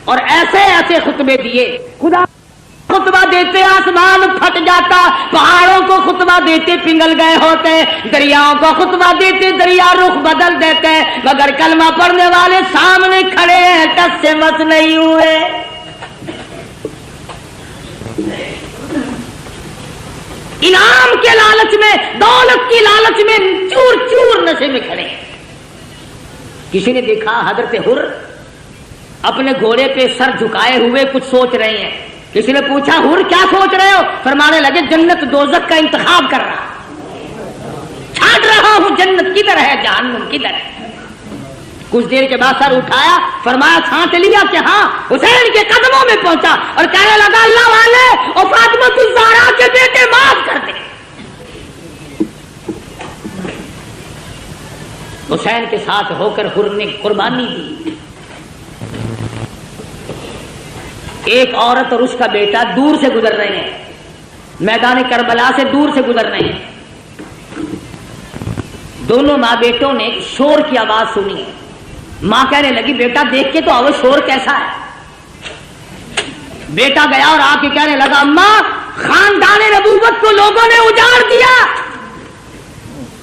A: اور ایسے ایسے خطبے دیے, خدا خطبہ دیتے آسمان پھٹ جاتا, پہاڑوں کو خطبہ دیتے پنگل گئے ہوتے, دریاؤں کو خطبہ دیتے دریا رخ بدل دیتے, مگر کلمہ پڑھنے والے سامنے کھڑے ہیں, ٹس سے مس نہیں ہوئے. انعام کے لالچ میں, دولت کی لالچ میں چور چور نشے میں کھڑے ہیں. کسی نے دیکھا حضرت حر اپنے گھوڑے پہ سر جھکائے ہوئے کچھ سوچ رہے ہیں. کسی نے پوچھا حر کیا سوچ رہے ہو؟ فرمانے لگے جنت دوزخ کا انتخاب کر رہا, چھانٹ رہا ہوں جنت کدھر ہے جہنم کدھر ہے. کچھ دیر کے بعد سر اٹھایا, فرمایا چھانٹ لیا کہ ہاں. حسین کے قدموں میں پہنچا اور کہنے لگا اللہ والے اور فاطمہ الزہرا کے بیٹے معاف کر دے. حسین کے ساتھ ہو کر حر نے قربانی دی. ایک عورت اور اس کا بیٹا دور سے گزر رہے ہیں, میدان کربلا سے دور سے گزر رہے ہیں. دونوں ماں بیٹوں نے شور کی آواز سنی. ماں کہنے لگی بیٹا دیکھ کے تو آؤ شور کیسا ہے. بیٹا گیا اور آ کے کہنے لگا اماں خاندان نبوت کو لوگوں نے اجاڑ دیا,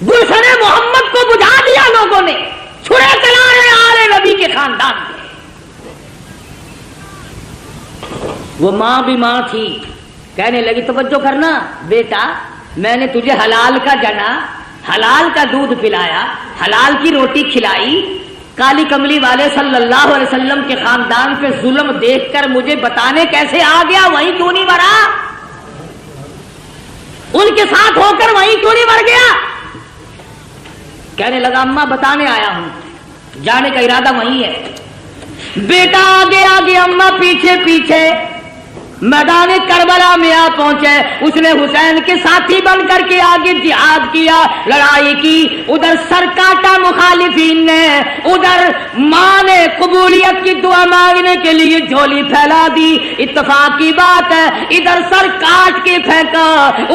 A: گلشن محمد کو بجھا دیا لوگوں نے, چھڑے چلا رہے آل نبی کے خاندان میں. وہ ماں بھی ماں تھی, کہنے لگی توجہ کرنا بیٹا, میں نے تجھے حلال کا جنا, حلال کا دودھ پلایا, حلال کی روٹی کھلائی. کالی کملی والے صلی اللہ علیہ وسلم کے خاندان پہ ظلم دیکھ کر مجھے بتانے کیسے آ گیا, وہیں کیوں نہیں مرا؟ ان کے ساتھ ہو کر وہیں کیوں نہیں مر گیا؟ کہنے لگا اماں بتانے آیا ہوں, جانے کا ارادہ وہیں ہے. بیٹا آگے آگے, اماں پیچھے پیچھے. میدان کربلا میں آ پہنچے. اس نے حسین کے ساتھی بن کر کے آگے جہاد کیا, لڑائی کی. ادھر سر کاٹا مخالفین نے, ادھر ماں نے قبولیت کی دعا مانگنے کے لیے جھولی پھیلا دی. اتفاق کی بات ہے ادھر سر کاٹ کے پھینکا,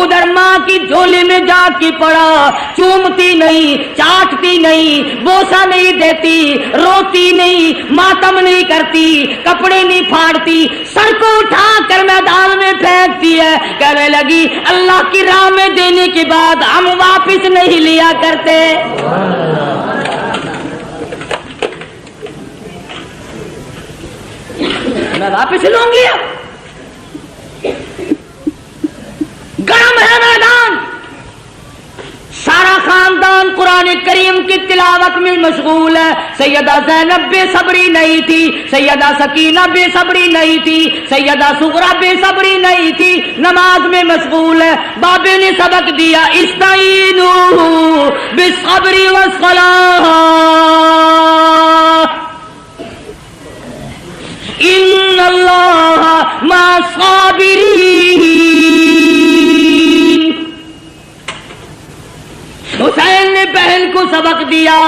A: ادھر ماں کی جھولی میں جا کے پڑا. چومتی نہیں, چاٹتی نہیں, بوسا نہیں دیتی, روتی نہیں, ماتم نہیں کرتی, کپڑے نہیں پھاڑتی, سر کو اٹھا کر میدان میں پھینکتی ہے. کہنے لگی اللہ کی راہ میں دینے کے بعد ہم واپس نہیں لیا کرتے. میں واپس لوں گی. گرم ہے میدان, سارا خاندان قرآن کریم کی تلاوت میں مشغول ہے. سیدہ زینب بے صبری نہیں تھی, سیدہ سکینہ بے صبری نہیں تھی, سیدہ سغرا بے صبری نہیں تھی, نماز میں مشغول ہے. بابے نے سبق دیا استعینوا بالصبر والصلاۃ ان اللہ مع الصابرین. حسین نے بہن کو سبق دیا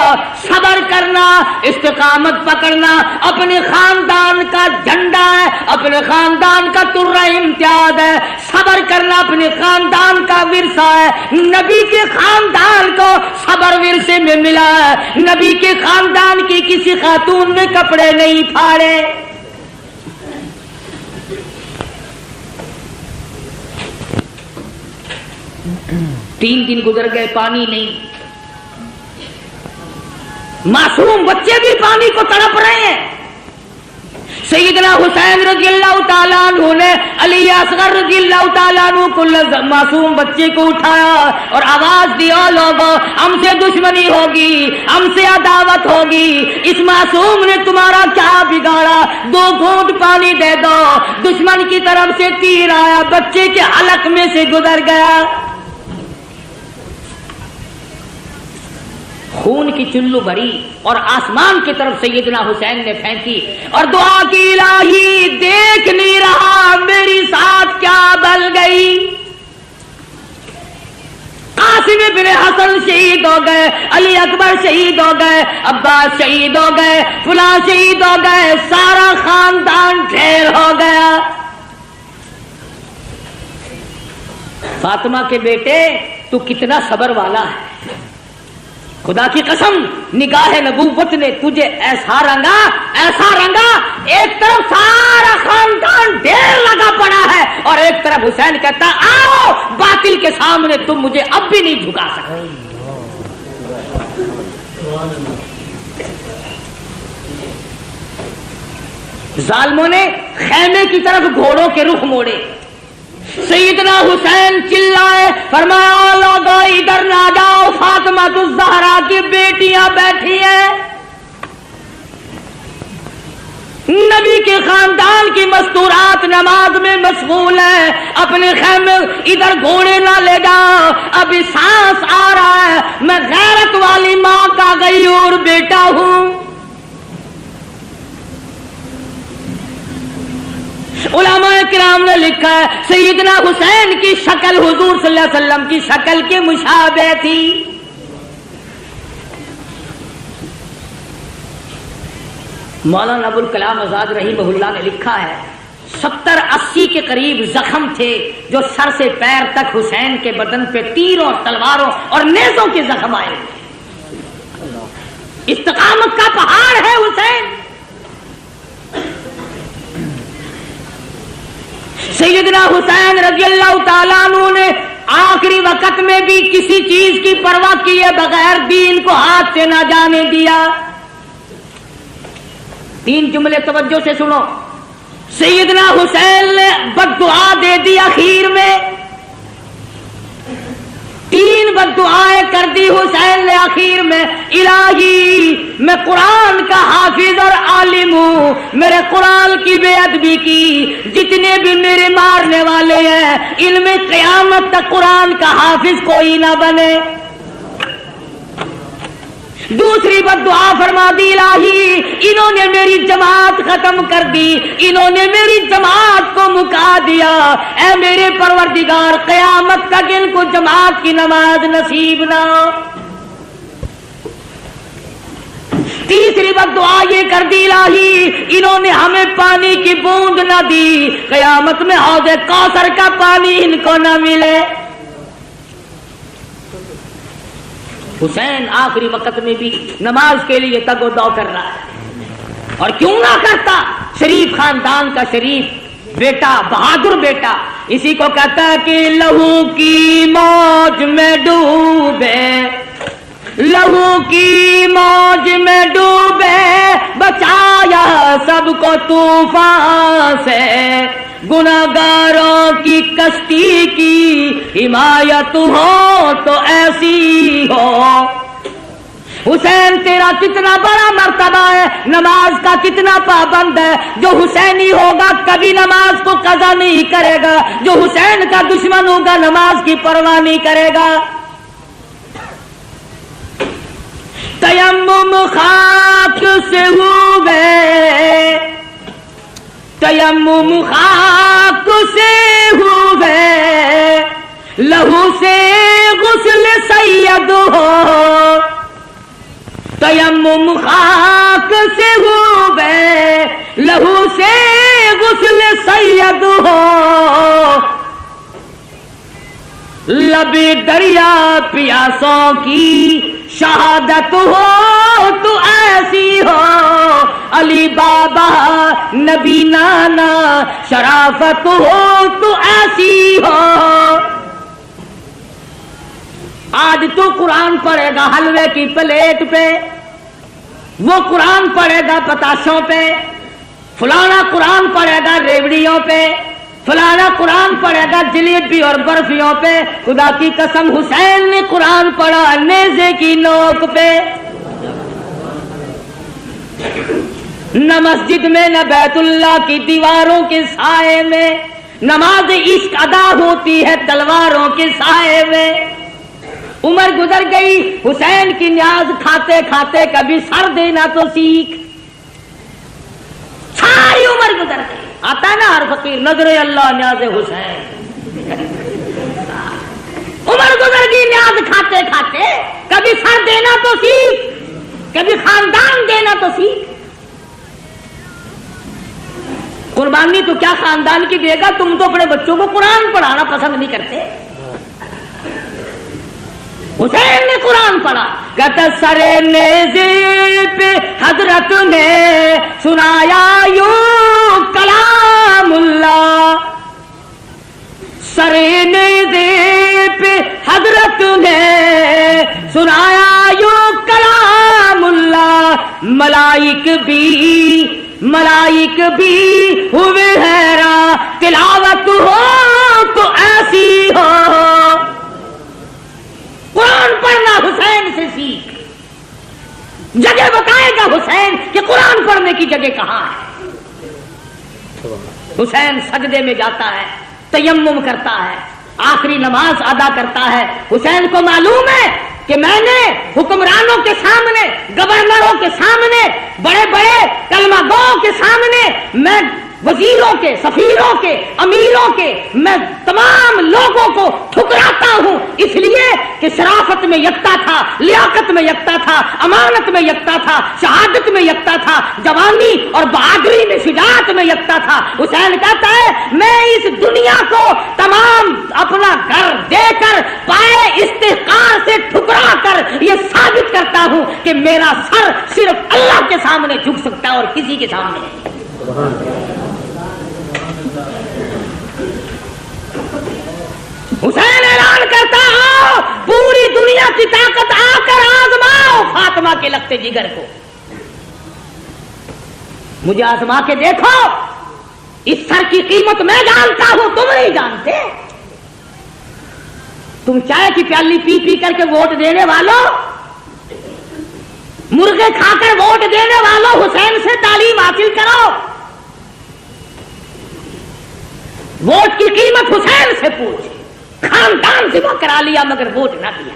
A: صبر کرنا، استقامت پکڑنا اپنے خاندان کا جھنڈا ہے، اپنے خاندان کا ترہ امتیاز ہے، صبر کرنا اپنے خاندان کا ورثہ ہے۔ نبی کے خاندان کو صبر ورثے میں ملا ہے، نبی کے خاندان کی کسی خاتون نے کپڑے نہیں پھاڑے۔ تین دن گزر گئے، پانی نہیں، معصوم بچے بھی پانی کو تڑپ رہے ہیں۔ سیدنا حسین رضی اللہ تعالیٰ عنہ نے علی اصغر رضی اللہ تعالیٰ عنہ کو معصوم بچے کو اٹھایا اور آواز دیا، لوگوں ہم سے دشمنی ہوگی، ہم سے عداوت ہوگی، اس معصوم نے تمہارا کیا بگاڑا، 2 گھونٹ پانی دے دو۔ دشمن کی طرف سے تیر آیا، بچے کے حلق میں سے گزر گیا، خون کی چلو بھری اور آسمان کی طرف سیدنا حسین نے پھینکی اور دعا کی، الہی دیکھ نہیں رہا میری ساتھ کیا بل گئی۔ قاسم بن حسن شہید ہو گئے، علی اکبر شہید ہو گئے، عباس شہید ہو گئے، فلاں شہید ہو گئے، سارا خاندان ڈھیر ہو گیا۔ فاطمہ کے بیٹے تو کتنا صبر والا ہے، خدا کی قسم نگاہ نبوت نے تجھے ایسا رنگا، ایک طرف سارا خاندان ڈھیر لگا پڑا ہے اور ایک طرف حسین کہتا آؤ باطل کے سامنے تم مجھے اب بھی نہیں جھکا سکتے۔ ظالموں نے خیمے کی طرف گھوڑوں کے رخ موڑے، سیدنا حسین چلائے، فرمایا لوگوں ادھر نہ جاؤ، فاطمہ الزہرا کی بیٹیاں بیٹھی ہیں، نبی کے خاندان کی مستورات نماز میں مشغول ہیں، اپنے خیمے ادھر گھوڑے نہ لے جاؤ، ابھی سانس آ رہا ہے، میں غیرت والی ماں کا غیور بیٹا ہوں۔ علماء کرام نے لکھا ہے سیدنا حسین کی شکل حضور صلی اللہ علیہ وسلم کی شکل کے مشابہ تھی۔ مولانا ابوالکلام آزاد رحمہ اللہ نے لکھا ہے 70-80 کے قریب زخم تھے جو سر سے پیر تک حسین کے بدن پہ تیروں، تلواروں اور نیزوں کے زخم آئے۔ استقامت کا پہاڑ ہے حسین۔ سیدنا حسین رضی اللہ تعالیٰ عنہ نے آخری وقت میں بھی کسی چیز کی پرواہ کیے بغیر دین کو ہاتھ سے نہ جانے دیا۔ 3 جملے توجہ سے سنو۔ سیدنا حسین نے بددعا دے دی آخر میں، 3 بددعائیں کر دی حسین نے آخر میں، الہی میں قرآن کا حافظ اور عالم ہوں، میرے قرآن کی بے ادبی کی، جتنے بھی میرے مارنے والے ہیں ان میں قیامت تک قرآن کا حافظ کوئی نہ بنے۔ دوسری بددعا فرما دی، الہی انہوں نے میری جماعت ختم کر دی، انہوں نے میری جماعت کو مکا دیا، اے میرے پروردگار قیامت تک ان کو جماعت کی نماز نصیب نہ ہو۔ تیسری بددعا یہ کر دی، الہی انہوں نے ہمیں پانی کی بوند نہ دی، قیامت میں حوض کوثر کا پانی ان کو نہ ملے۔ حسین آخری وقت میں بھی نماز کے لیے تگ و دو کر رہا ہے، اور کیوں نہ کرتا، شریف خاندان کا شریف بیٹا، بہادر بیٹا، اسی کو کہتا ہے کہ لہو کی موج میں ڈوبے، لہو کی موج میں ڈوبے، بچایا سب کو طوفان سے، گناہگاروں کی کشتی کی حمایت ہو تو ایسی ہو۔ حسین تیرا کتنا بڑا مرتبہ ہے، نماز کا کتنا پابند ہے، جو حسینی ہوگا کبھی نماز کو قضا نہیں کرے گا، جو حسین کا دشمن ہوگا نماز کی پرواہ نہیں کرے گا۔ تیمم خاک سے ہوئے، تیمم خاک سے ہوئے، لہو سے غسل سید ہو، تیمم خاک سے ہوئے لہو سے غسل سید ہو، لبی دریا پیاسوں کی شہادت ہو تو ایسی ہو، علی بابا نبی نانا شرافت ہو تو ایسی ہو۔ آج تو قرآن پڑھے گا حلوے کی پلیٹ پہ، وہ قرآن پڑھے گا پتاشوں پہ، فلانا قرآن پڑھے گا ریوڑیوں پہ، فلانا قرآن پڑھے گا جلیبی اور برفیوں پہ۔ خدا کی قسم حسین نے قرآن پڑھا نیزے کی نوک پہ، نہ مسجد میں نہ بیت اللہ کی دیواروں کے سائے میں، نماز عشق ادا ہوتی ہے تلواروں کے سائے میں۔ عمر گزر گئی، حسین کی نیاز کھاتے کھاتے کبھی سر دینا تو سیکھ، ساری عمر گزر گئی۔ آتا ہے نا ہر فقیر نظر اللہ نیاز حسین، عمر گزر گئی نیاز کھاتے کھاتے، کبھی سر دینا تو سیکھ، کبھی خاندان دینا تو سیکھ۔ قربانی تو کیا خاندان کی دے گا، تم تو اپنے بچوں کو قرآن پڑھانا پسند نہیں کرتے۔ حسین نے قرآن پڑھا، کہتا سرے نیزے پہ حضرت نے سنایا یوں کلام اللہ، سرے نیزے پہ حضرت نے سنایا یوں کلام اللہ، ملائک بھی ہوئے حیران، تلاوت ہو تو ایسی ہو۔ قرآن پڑھنا حسین سے سیکھ، جگہ بتائے گا حسین کہ قرآن پڑھنے کی جگہ کہاں ہے۔ حسین سجدے میں جاتا ہے، تیمم کرتا ہے، آخری نماز ادا کرتا ہے۔ حسین کو معلوم ہے کہ میں نے حکمرانوں کے سامنے، گورنروں کے سامنے، بڑے بڑے کلمہ گوؤں کے سامنے، میں وزیروں کے، سفیروں کے، امیروں کے، میں تمام لوگوں کو ٹھکراتا ہوں، اس لیے کہ شرافت میں یکتا تھا، لیاقت میں یکتا تھا، امانت میں یکتا تھا، شہادت میں یکتا تھا، جوانی اور بہادری میں، شجاعت میں یکتا تھا۔ حسین کہتا ہے میں اس دنیا کو تمام اپنا گھر دے کر، پائے استحقار سے ٹھکرا کر یہ ثابت کرتا ہوں کہ میرا سر صرف اللہ کے سامنے جھک سکتا ہے اور کسی کے سامنے نہیں۔ حسین اعلان کرتا ہو پوری دنیا کی طاقت آ کر آزماؤ فاطمہ کے لگتے جگر کو، مجھے آزما کے دیکھو، اس سر کی قیمت میں جانتا ہوں، تم نہیں جانتے۔ تم چائے کی پیالی پی پی کر کے ووٹ دینے والوں، مرغے کھا کر ووٹ دینے والوں، حسین سے تعلیم حاصل کرو، ووٹ کی قیمت حسین سے پوچھ۔ خاندان ذبح کرا لیا مگر ووٹ نہ دیا،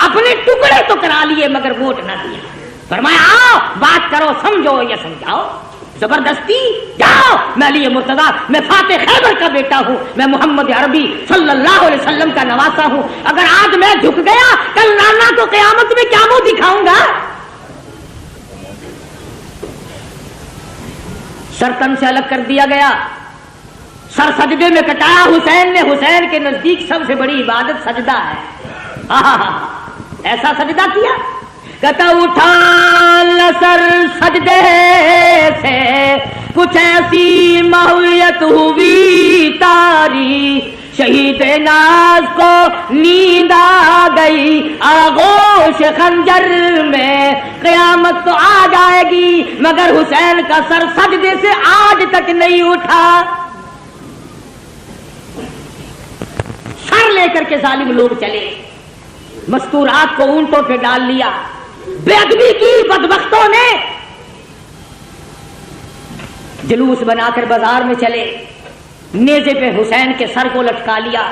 A: اپنے ٹکڑے تو کرا لیے مگر ووٹ نہ دیا۔ فرمایا آؤ بات کرو، سمجھو یا سمجھاؤ، زبردستی جاؤ۔ میں علی مرتضیٰ، میں فاتح خیبر کا بیٹا ہوں، میں محمد عربی صلی اللہ علیہ وسلم کا نواسا ہوں، اگر آج میں جھک گیا کل نانا کو قیامت میں کیا منہ دکھاؤں گا؟ سر تن سے الگ کر دیا گیا، سر سجدے میں کٹایا حسین نے۔ حسین کے نزدیک سب سے بڑی عبادت سجدہ ہے۔ ایسا سجدہ کیا، کہتا اٹھا سر سجدے سے، کچھ ایسی ماہویت ہوئی تاری، شہید ناز کو نیند آ گئی، آغوش خنجر میں قیامت تو آ جائے گی، مگر حسین کا سر سجدے سے آج تک نہیں اٹھا۔ سر لے کر کے ظالم لوگ چلے، مستورات کو اونٹوں پہ ڈال لیا، بے ادبی کی بدبختوں نے، جلوس بنا کر بازار میں چلے، نیزے پہ حسین کے سر کو لٹکا لیا،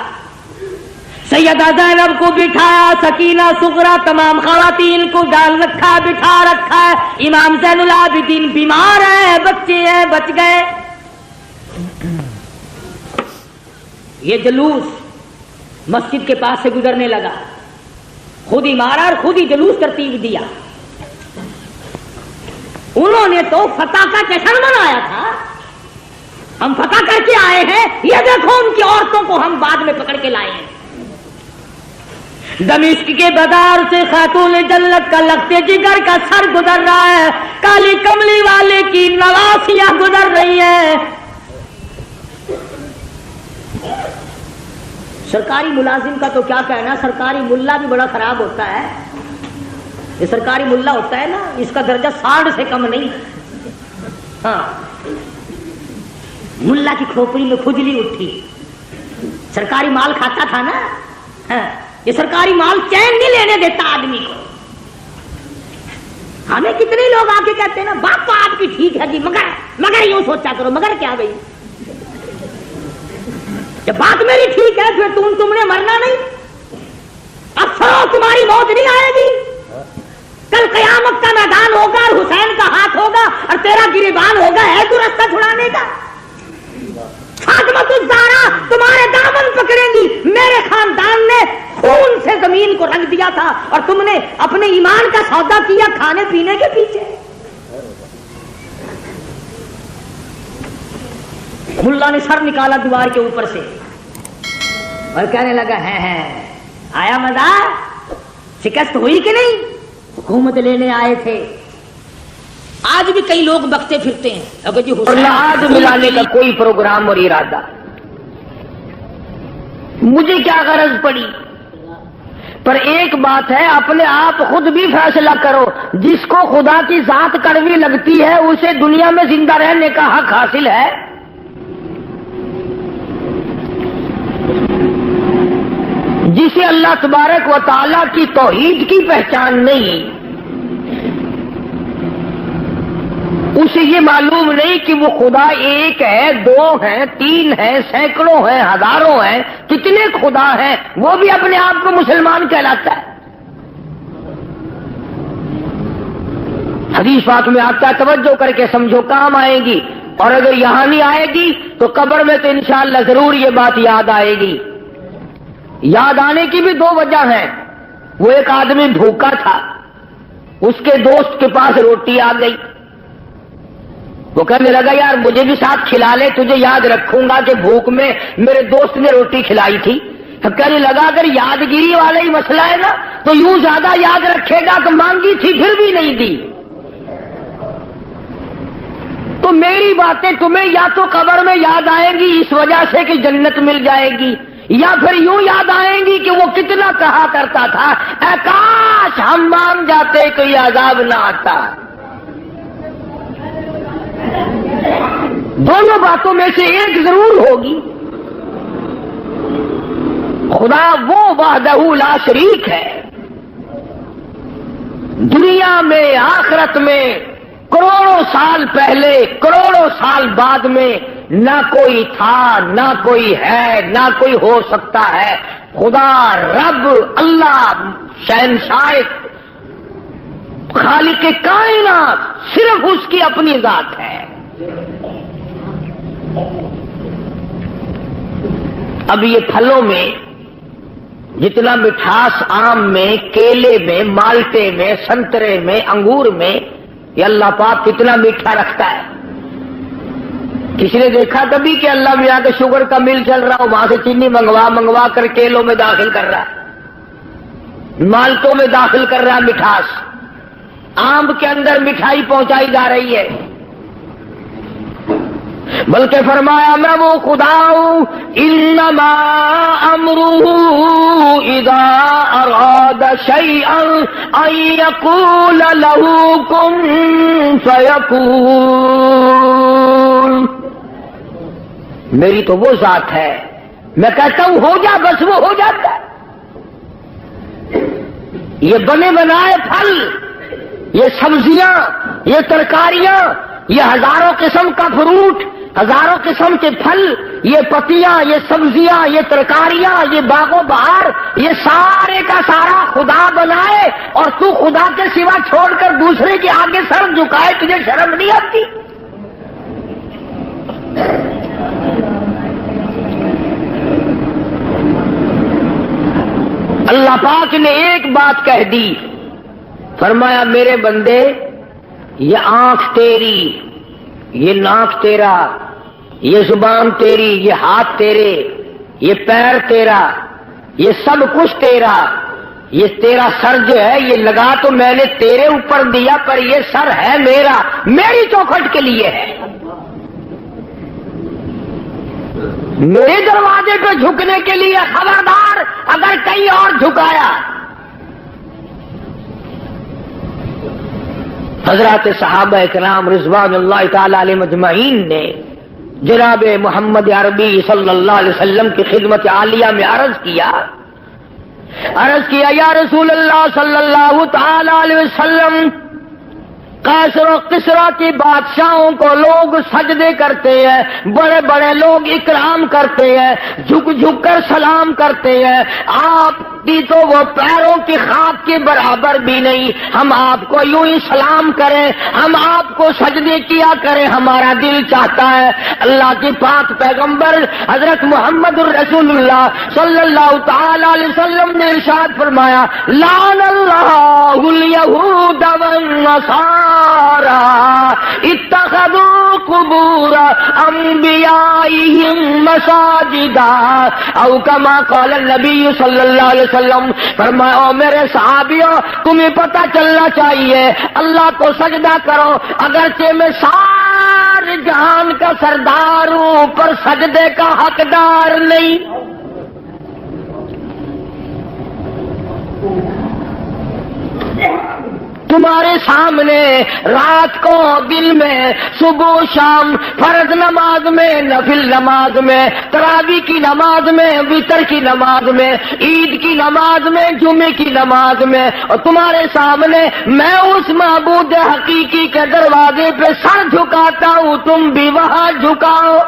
A: سیدہ زینب کو بٹھایا، سکینہ صغرا تمام خواتین کو ڈال رکھا، بٹھا رکھا ہے، امام زین العابدین بیمار ہیں، بچے ہیں، بچ گئے۔ یہ جلوس مسجد کے پاس سے گزرنے لگا، خود ہی مارا اور خود ہی جلوس ترتیب دیا، انہوں نے تو فتح کا جشن منایا تھا، ہم فتح کر کے آئے ہیں، یہ دیکھو ان کی عورتوں کو ہم بعد میں پکڑ کے لائے ہیں۔ دمشق کے بازار سے خاتون جنت کا لگتے جگر کا سر گزر رہا ہے، کالی کملی والے کی نواسیاں گزر رہی ہیں۔ سرکاری ملازم کا تو کیا کہنا، سرکاری ملا بھی بڑا خراب ہوتا ہے۔ یہ سرکاری ملا ہوتا ہے نا، اس کا درجہ 60 سے کم نہیں۔ ہاں، ملا کی کھوپڑی میں کھجلی اٹھی، سرکاری مال کھاتا تھا نا۔ ہاں، یہ سرکاری مال چین نہیں لینے دیتا آدمی کو۔ ہمیں کتنے لوگ آ کے کہتے ہیں نا بات تو آپ کی ٹھیک ہے جی، مگر یوں سوچا کرو، مگر کیا بھائی، جب بات میری ٹھیک ہے پھر تم نے مرنا نہیں، اب سرو تمہاری موت نہیں آئے گی، کل قیامت کا میدان ہوگا اور حسین کا ہاتھ ہوگا اور تیرا گریبان ہوگا، ہے تو رستہ چھڑانے کا؟ فاطمہ الزہرا تمہارے دامن پکڑیں گی، میرے خاندان نے خون سے زمین کو رنگ دیا تھا اور تم نے اپنے ایمان کا سودا کیا کھانے پینے کے پیچھے۔ ملا نے سر نکالا دیوار کے اوپر سے اور کہنے لگا ہے آیا مزہ، شکست ہوئی کہ نہیں؟ حکومت لینے آئے تھے۔ آج بھی کئی لوگ بکتے پھرتے ہیں اگر جی
B: آج ملانے کا کوئی پروگرام اور ارادہ، مجھے کیا غرض پڑی؟ پر ایک بات ہے، اپنے آپ خود بھی فیصلہ کرو، جس کو خدا کی ذات کڑوی لگتی ہے اسے دنیا میں زندہ رہنے کا حق حاصل ہے؟ جسے اللہ تبارک و تعالیٰ کی توحید کی پہچان نہیں، اسے یہ معلوم نہیں کہ وہ خدا ایک ہے، دو ہیں، تین ہیں، سینکڑوں ہیں، ہزاروں ہیں، کتنے خدا ہیں، وہ بھی اپنے آپ کو مسلمان کہلاتا ہے۔ حدیث پاک میں آتا ہے، توجہ کر کے سمجھو، کام آئے گی، اور اگر یہاں نہیں آئے گی تو قبر میں تو انشاءاللہ ضرور یہ بات یاد آئے گی۔ یاد آنے کی بھی دو وجہ ہیں۔ وہ ایک آدمی بھوکا تھا، اس کے دوست کے پاس روٹی آ گئی، وہ کہنے لگا یار مجھے بھی ساتھ کھلا لے، تجھے یاد رکھوں گا کہ بھوک میں میرے دوست نے روٹی کھلائی تھی۔ کہنے لگا اگر یادگیری والا ہی مسئلہ ہے نا تو یوں زیادہ یاد رکھے گا کہ مانگی تھی پھر بھی نہیں دی۔ تو میری باتیں تمہیں یا تو قبر میں یاد آئیں گی اس وجہ سے کہ جنت مل جائے گی، یا پھر یوں یاد آئیں گی کہ وہ کتنا کہا کرتا تھا اے کاش ہم مان جاتے کوئی عذاب نہ آتا۔ دونوں باتوں میں سے ایک ضرور ہوگی۔ خدا وہ وحدہ لا شریک ہے، دنیا میں آخرت میں کروڑوں سال پہلے کروڑوں سال بعد میں نہ کوئی تھا، نہ کوئی ہے، نہ کوئی ہو سکتا ہے۔ خدا رب اللہ شہنشاہ خالق کائنات صرف اس کی اپنی ذات ہے۔ اب یہ پھلوں میں جتنا مٹھاس آم میں، کیلے میں، مالٹے میں، سنترے میں، انگور میں، یہ اللہ پاک کتنا میٹھا رکھتا ہے۔ کسی نے دیکھا کبھی کہ اللہ میاں کے شوگر کا مل چل رہا ہو، وہاں سے چینی منگوا کر کیلوں میں داخل کر رہا ہے، مالٹوں میں داخل کر رہا ہے مٹھاس، آم کے اندر مٹھائی پہنچائی جا رہی ہے، بلکہ فرمایا میں وہ خدا ہوں انما امرہ اذا اراد شیئا ان یقول لہ کن فیکون، میری تو وہ ذات ہے، میں کہتا ہوں ہو جا بس وہ ہو جاتا ہے۔ یہ بنے بنائے پھل، یہ سبزیاں، یہ ترکاریاں، یہ ہزاروں قسم کا فروٹ، ہزاروں قسم کے پھل، یہ پتیاں، یہ سبزیاں، یہ ترکاریاں، یہ باغ و بہار، یہ سارے کا سارا خدا بنائے اور تو خدا کے سوا چھوڑ کر دوسرے کے آگے سر جھکائے، تجھے شرم نہیں آتی؟ اللہ پاک نے ایک بات کہہ دی، فرمایا میرے بندے یہ آنکھ تیری، یہ ناک تیرا، یہ زبان تیری، یہ ہاتھ تیرے، یہ پیر تیرا، یہ سب کچھ تیرا، یہ تیرا سر جو ہے یہ لگا تو میں نے تیرے اوپر دیا، پر یہ سر ہے میرا، میری چوکھٹ کے لیے ہے، میرے دروازے پہ جھکنے کے لیے، خبردار اگر کہیں اور جھکایا۔ حضرات صحابہ کرام رضوان اللہ تعالی علیہم اجمعین نے جناب محمد عربی صلی اللہ علیہ وسلم کی خدمت عالیہ میں عرض کیا یا رسول اللہ صلی اللہ تعالی علیہ وسلم، قیصر و کسریٰ کی بادشاہوں کو لوگ سجدے کرتے ہیں، بڑے بڑے لوگ اکرام کرتے ہیں، جھک جھک کر سلام کرتے ہیں، آپ کی تو وہ پیروں کی خاک کے برابر بھی نہیں، ہم آپ کو یوں ہی سلام کریں، ہم آپ کو سجدے کیا کریں، ہمارا دل چاہتا ہے۔ اللہ کے پاک پیغمبر حضرت محمد الرسول اللہ صلی اللہ تعالی علیہ وسلم نے ارشاد فرمایا، لعن اللہ الیہود والنصارى اتخذوا قبور انبیائہم مساجدا، او کما قال النبی صلی اللہ علیہ وسلم۔ فرمایا او میرے صحابیوں، تمہیں پتہ چلنا چاہیے اللہ کو سجدہ کرو، اگرچہ میں سارے جہان کا سردار ہوں پر سجدے کا حقدار نہیں۔ تمہارے سامنے رات کو دن میں، صبح شام، فرض نماز میں، نفل نماز میں، تراویح کی نماز میں، وتر کی نماز میں، عید کی نماز میں، جمعے کی نماز میں، اور تمہارے سامنے میں اس معبود حقیقی کے دروازے پہ سر جھکاتا ہوں، تم بھی وہاں جھکاؤ۔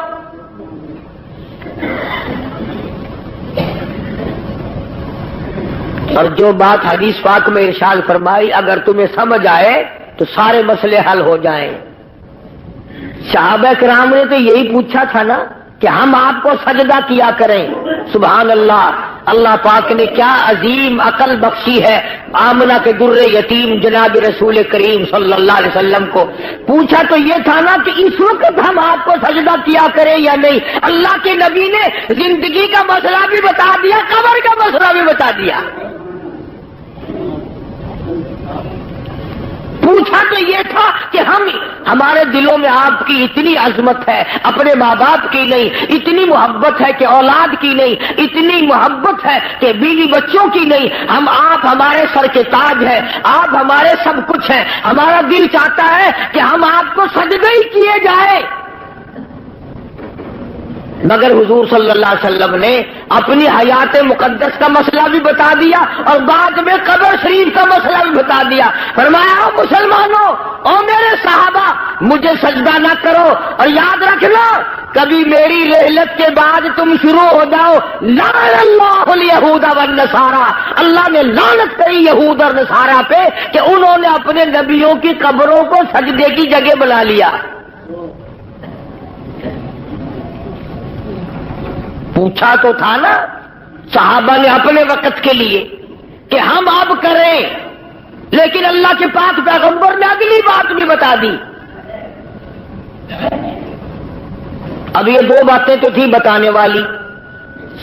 B: اور جو بات حدیث پاک میں ارشاد فرمائی اگر تمہیں سمجھ آئے تو سارے مسئلے حل ہو جائیں۔ صحابہ کرام نے تو یہی پوچھا تھا نا کہ ہم آپ کو سجدہ کیا کریں۔ سبحان اللہ، اللہ پاک نے کیا عظیم عقل بخشی ہے آمنہ کے در یتیم جناب رسول کریم صلی اللہ علیہ وسلم کو۔ پوچھا تو یہ تھا نا کہ اس وقت ہم آپ کو سجدہ کیا کریں یا نہیں۔ اللہ کے نبی نے زندگی کا مسئلہ بھی بتا دیا، قبر کا مسئلہ بھی بتا دیا۔ پوچھا تو یہ تھا کہ ہمارے دلوں میں آپ کی اتنی عظمت ہے، اپنے ماں باپ کی نہیں، اتنی محبت ہے کہ اولاد کی نہیں، اتنی محبت ہے کہ بیوی بچوں کی نہیں، آپ ہمارے سر کے تاج ہیں، آپ ہمارے سب کچھ ہیں، ہمارا دل چاہتا ہے کہ ہم آپ کو سجدہ ہی کیے جائے۔ مگر حضور صلی اللہ علیہ وسلم نے اپنی حیات مقدس کا مسئلہ بھی بتا دیا اور بعد میں قبر شریف کا مسئلہ بھی بتا دیا۔ فرمایا او مسلمانوں، او میرے صحابہ، مجھے سجدہ نہ کرو، اور یاد رکھنا کبھی میری رحلت کے بعد تم شروع ہو جاؤ لعن اللہ الیہود والنصارى، اللہ نے لعنت کری یہود اور نصارہ پہ کہ انہوں نے اپنے نبیوں کی قبروں کو سجدے کی جگہ بنا لیا۔ پوچھا تو تھا نا صحابہ نے اپنے وقت کے لیے کہ ہم اب کریں، لیکن اللہ کے پاک پیغمبر نے اگلی بات بھی بتا دی۔ اب یہ دو باتیں تو تھی بتانے والی۔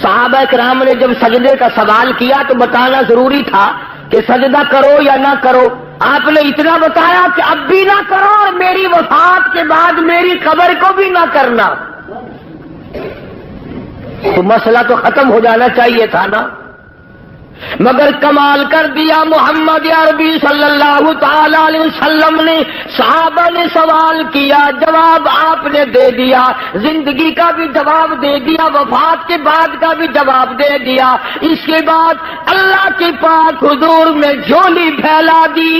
B: صحابہ کرام نے جب سجدے کا سوال کیا تو بتانا ضروری تھا کہ سجدہ کرو یا نہ کرو۔ آپ نے اتنا بتایا کہ اب بھی نہ کرو اور میری وفات کے بعد میری قبر کو بھی نہ کرنا، تو مسئلہ تو ختم ہو جانا چاہیے تھا نا۔ مگر کمال کر دیا محمد عربی صلی اللہ تعالی علیہ وسلم نے۔ صحابہ نے سوال کیا، جواب آپ نے دے دیا، زندگی کا بھی جواب دے دیا، وفات کے بعد کا بھی جواب دے دیا۔ اس کے بعد اللہ کے پاک حضور میں جھولی پھیلا دی۔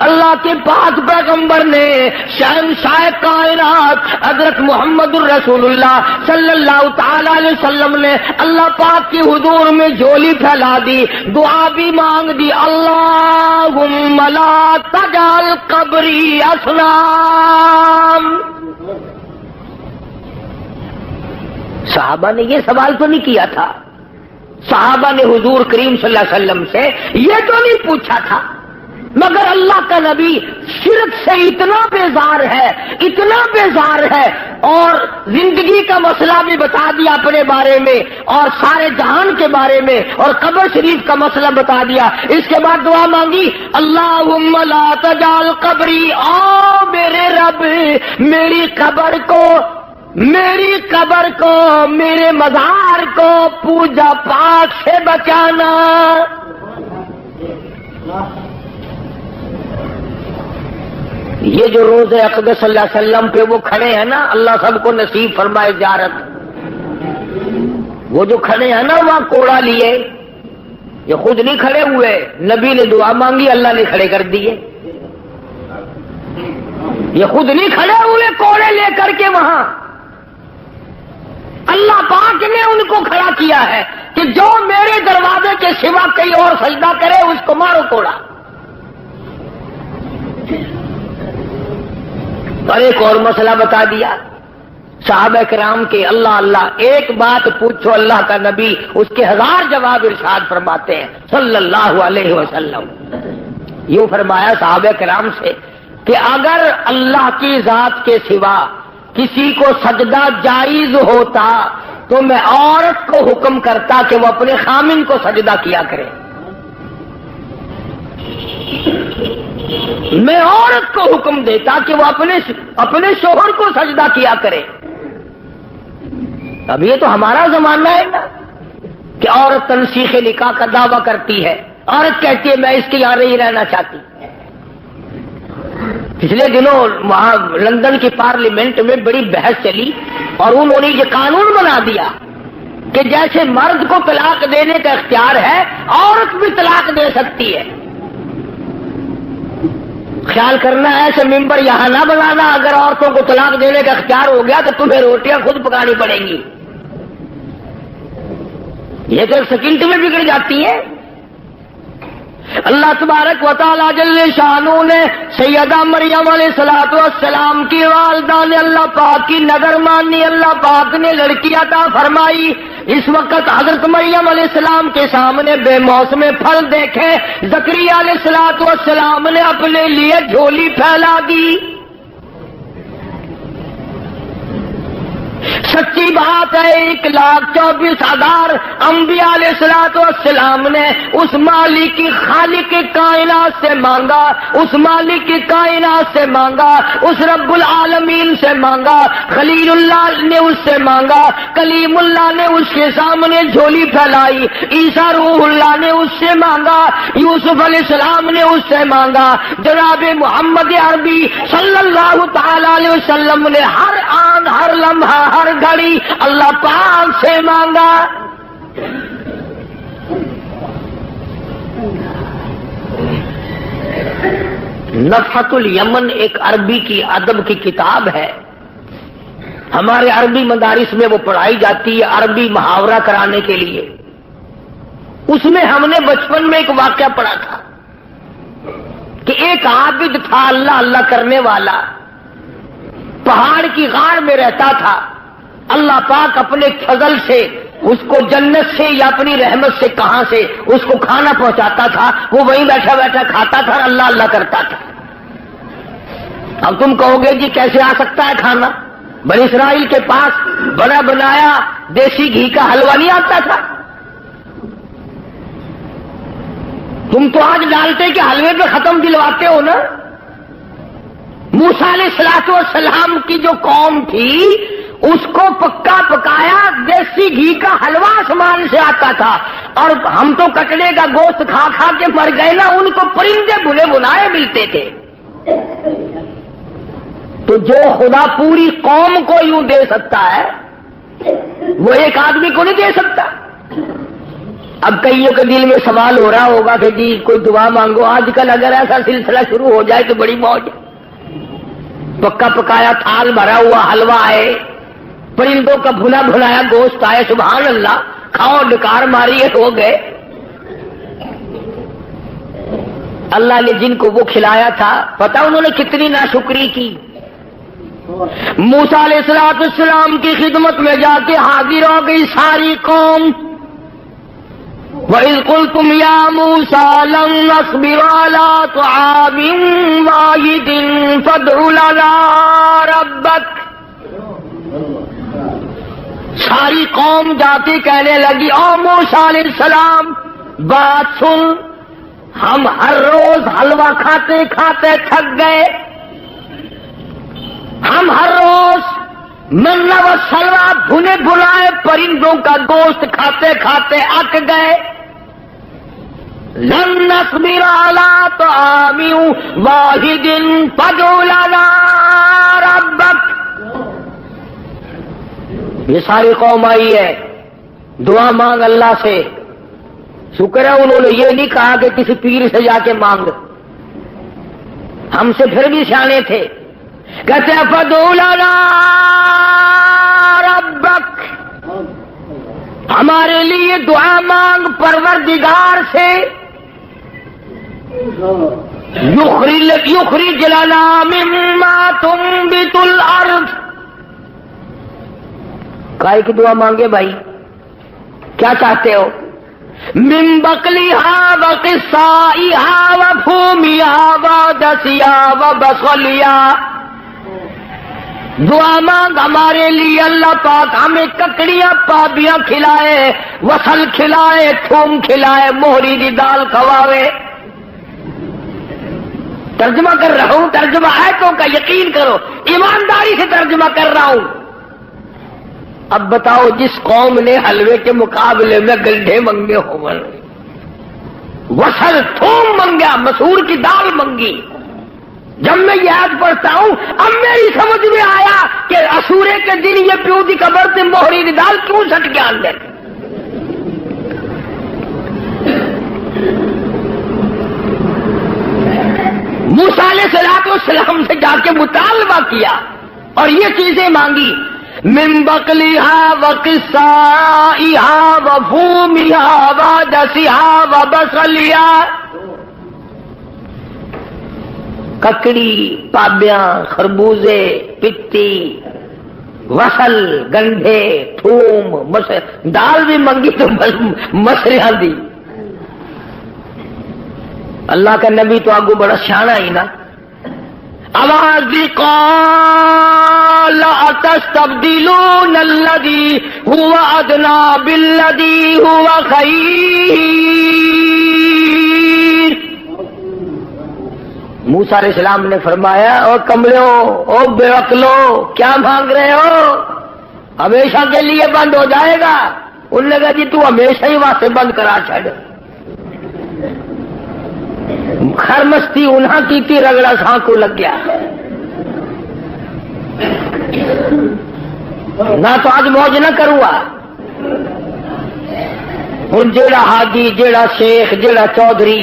B: اللہ کے پاک پیغمبر نے شہنشاہ کائنات حضرت محمد الرسول اللہ صلی اللہ تعالی علیہ وسلم نے اللہ پاک کی حضور میں جھولی پھیلا دی، دعا بھی مانگ دی، اللہم لا تجعل قبری اصنام۔ صحابہ نے یہ سوال تو نہیں کیا تھا، صحابہ نے حضور کریم صلی اللہ علیہ وسلم سے یہ تو نہیں پوچھا تھا مگر اللہ کا نبی شرک سے اتنا بیزار ہے اور زندگی کا مسئلہ بھی بتا دیا اپنے بارے میں اور سارے جہان کے بارے میں اور قبر شریف کا مسئلہ بتا دیا. اس کے بعد دعا مانگی اللہم لا تجعل قبری، میرے رب میری قبر کو میرے مزار کو پوجا پاٹ سے بچانا. یہ جو روز اقدس صلی اللہ علیہ وسلم پہ وہ کھڑے ہیں نا، اللہ سب کو نصیب فرمائے زیارت. وہ جو کھڑے ہیں نا وہاں کوڑا لیے، یہ خود نہیں کھڑے ہوئے، نبی نے دعا مانگی اللہ نے کھڑے کر دیے. یہ خود نہیں کھڑے ہوئے کوڑے لے کر کے وہاں، اللہ پاک نے ان کو کھڑا کیا ہے کہ جو میرے دروازے کے سوا کہیں اور سجدہ کرے اس کو مارو کوڑا. اور ایک اور مسئلہ بتا دیا صحابہ کرام کے. اللہ ایک بات پوچھو اللہ کا نبی اس کے 1000 جواب ارشاد فرماتے ہیں صلی اللہ علیہ وسلم. یوں فرمایا صحابہ کرام سے کہ اگر اللہ کی ذات کے سوا کسی کو سجدہ جائز ہوتا تو میں عورت کو حکم کرتا کہ وہ اپنے خامن کو سجدہ کیا کرے. میں عورت کو حکم دیتا کہ وہ اپنے شوہر کو سجدہ کیا کرے. اب یہ تو ہمارا زمانہ ہے نا کہ عورت تنسیخ نکاح کا دعویٰ کرتی ہے. عورت کہتی ہے میں اس کے یہاں نہیں رہنا چاہتی. پچھلے دنوں وہاں لندن کی پارلیمنٹ میں بڑی بحث چلی اور انہوں نے یہ قانون بنا دیا کہ جیسے مرد کو طلاق دینے کا اختیار ہے عورت بھی طلاق دے سکتی ہے. خیال کرنا ہے ایسے ممبر یہاں نہ بنانا، اگر عورتوں کو طلاق دینے کا اختیار ہو گیا تو تمہیں روٹیاں خود پکانی پڑیں گی. یہ تو ایک سیکنڈ میں بگڑ جاتی ہیں. اللہ تبارک و تعالیٰ جل شانہ نے سیدہ مریم علیہ الصلوۃ والسلام کی والدہ نے اللہ پاک کی نظر مانی، اللہ پاک نے لڑکی عطا فرمائی. اس وقت حضرت مریم علیہ السلام کے سامنے بے موسم پھل دیکھے. زکریا علیہ الصلوۃ والسلام نے اپنے لیے جھولی پھیلا دی. سچی بات ہے 1,24,000 انبیاء علیہ الصلوۃ والسلام نے اس مالک کی خالق کائنات سے مانگا، اس مالک کی کائنات سے مانگا، اس رب العالمین سے مانگا. خلیل اللہ نے اس سے مانگا، کلیم اللہ نے اس کے سامنے جھولی پھیلائی. عیسیٰ روح اللہ نے اس سے مانگا، یوسف علیہ السلام نے اس سے مانگا. جناب محمد عربی صلی اللہ تعالی علیہ وسلم نے ہر آن ہر لمحہ ہر گھڑی اللہ پاک سے مانگا. نفحۃ الیمن ایک عربی کی ادب کی کتاب ہے. ہمارے عربی مدارس میں وہ پڑھائی جاتی ہے عربی محاورہ کرانے کے لیے. اس میں ہم نے بچپن میں ایک واقعہ پڑھا تھا کہ ایک عابد تھا اللہ اللہ کرنے والا، پہاڑ کی غار میں رہتا تھا. اللہ پاک اپنے فضل سے اس کو جنت سے یا اپنی رحمت سے کہاں سے اس کو کھانا پہنچاتا تھا. وہ وہیں بیٹھا بیٹھا کھاتا تھا، اللہ اللہ کرتا تھا. اب تم کہو گے جی کیسے آ سکتا ہے کھانا؟ بنی اسرائیل کے پاس بنا بنایا دیسی گھی کا حلوہ نہیں آتا تھا. تم تو آج ڈالتے کہ حلوے پہ ختم دلواتے ہو نا. موسیٰ علیہ الصلوۃ والسلام کی جو قوم تھی اس کو پکا پکایا دیسی گھی کا حلوہ آسمان سے آتا تھا. اور ہم تو کٹڑے کا گوشت کھا کھا کے مر گئے نا، ان کو پرندے بنے بنائے ملتے تھے. تو جو خدا پوری قوم کو یوں دے سکتا ہے وہ ایک آدمی کو نہیں دے سکتا. اب کئیوں کے دل میں سوال ہو رہا ہوگا کہ جی کوئی دعا مانگو. آج کل اگر ایسا سلسلہ شروع ہو جائے تو بڑی موج. پکا پکایا تھال بھرا ہوا حلوہ آئے، پرندوں کا بھنا بھنایا گوشت آئے، سبحان اللہ، کھاؤ ڈکار ماری ہو گئے. اللہ نے جن کو وہ کھلایا تھا پتہ انہوں نے کتنی ناشکری کی. موسیٰ علیہ السلام کی خدمت میں جا کے حاضر ہو گئی ساری قوم. وَإِذْ قُلْتُمْ يَا مُوسَىٰ لَن نَّصْبِرَ عَلَىٰ طَعَامٍ وَاحِدٍ فَادْعُ لَنَا رَبَّكَ. ساری قوم جا کے کہنے لگی او موسیٰ علیہ السلام بات سن، ہم ہر روز حلوہ کھاتے کھاتے تھک گئے، ہم ہر روز منہ و سلوہ بھنے بھنائے پرندوں کا گوشت کھاتے کھاتے اک گئے. لن نصبر علی طعام واحد فادع لنا ربک. یہ ساری قوم آئی ہے، دعا مانگ اللہ سے. شکر ہے انہوں نے یہ نہیں کہا کہ کسی پیر سے جا کے مانگ، ہم سے پھر بھی سیانے تھے. کہتے ہیں فادع لنا ربک، ہمارے لیے دعا مانگ پروردگار سے. یخرج لنا مما تنبت الارض. کائے کی دعا مانگے بھائی؟ کیا چاہتے ہو؟ من بقلها وقصائها وفومها ودسها وبصلها. دعا مانگ ہمارے لیے اللہ پاک ہمیں ککڑیاں پابیاں کھلائے، وصل کھلائے، تھوم کھلائے، موہری دی دال کھواوے. ترجمہ کر رہا ہوں، ترجمہ آیتوں کا یقین کرو، ایمانداری سے ترجمہ کر رہا ہوں. اب بتاؤ جس قوم نے حلوے کے مقابلے میں گنڈے منگے ہو، وصل تھوم منگا، مسور کی دال منگی. جب میں یہ آیت پڑھتا ہوں اب میری سمجھ میں آیا کہ عاشورے کے دن یہ پیو دی قبر سے موہری دی دال کیوں سٹ کے آن دیتے. موسیٰ علیہ السلام سے جا کے مطالبہ کیا اور یہ چیزیں مانگی. من بقلها وقصائها وفومها ودسها وبصلها. ککڑی، پابیاں، خربوزے، پتی، وصل، گنڈے، تھوم، دال بھی منگی تو مسریاں دی. اللہ کا نبی تو آگو بڑا شانہ ہی نا. آواز قال اتستبدلون الذي هو ادنى بالذي هو خير. موسیٰ علیہ السلام نے فرمایا او کملو، او بے عقلو، کیا مانگ رہے ہو؟ ہمیشہ کے لیے بند ہو جائے گا. انہوں نے کہا جی تو ہمیشہ ہی واسطے بند کرا چھڑ. خرمستی انہاں کی تھی، رگڑا ساں کو لگ گیا. نہ تو آج موج نہ کروا. ہن جیڑا حاجی، جیڑا شیخ، جیڑا چودھری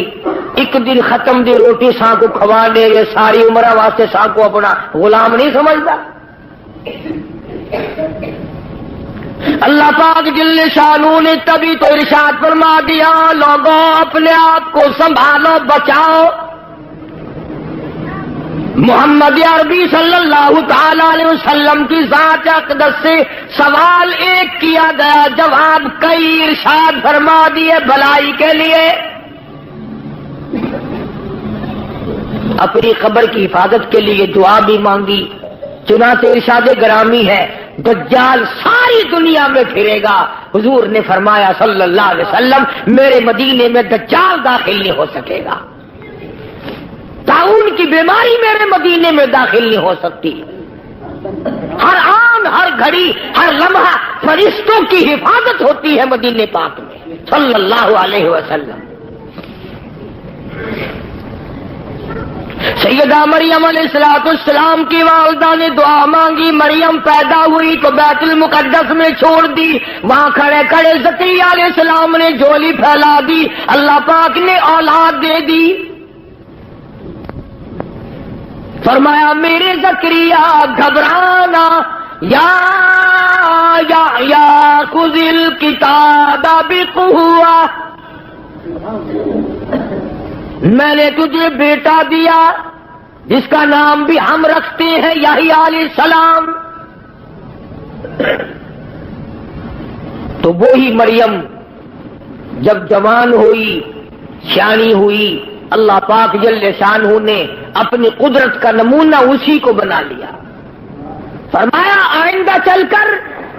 B: ایک دن ختم دی روٹی ساں کو کھوا دے، یہ ساری عمرہ واسطے ساں کو اپنا غلام نہیں سمجھتا. اللہ پاک جل شانہ نے تبھی تو ارشاد فرما دیا لوگوں اپنے آپ کو سنبھالو، بچاؤ. محمد عربی صلی اللہ تعالی علیہ وسلم کی ذات اقدس سے سوال ایک کیا گیا، جواب کئی ارشاد فرما دیے بھلائی کے لیے. اپنی قبر کی حفاظت کے لیے دعا بھی مانگی. چنانچہ ارشاد گرامی ہے دجال ساری دنیا میں پھرے گا. حضور نے فرمایا صلی اللہ علیہ وسلم میرے مدینے میں دجال داخل نہیں ہو سکے گا. طاعون کی بیماری میرے مدینے میں داخل نہیں ہو سکتی. ہر آن، ہر گھڑی، ہر لمحہ فرشتوں کی حفاظت ہوتی ہے مدینے پاک میں صلی اللہ علیہ وسلم. سیدہ مریم علیہ السلام کی والدہ نے دعا مانگی. مریم پیدا ہوئی تو بیت المقدس میں چھوڑ دی. وہاں کھڑے کھڑے زکریا علیہ السلام نے جھولی پھیلا دی. اللہ پاک نے اولاد دے دی. فرمایا میرے زکریا گھبرانا، یا خذ الکتاب بقوہ، میں نے تجھے بیٹا دیا جس کا نام بھی ہم رکھتے ہیں یحییٰ علیہ السلام. تو وہی مریم جب جوان ہوئی، سیانی ہوئی، اللہ پاک جل شانہ نے اپنی قدرت کا نمونہ اسی کو بنا لیا۔ فرمایا آئندہ چل کر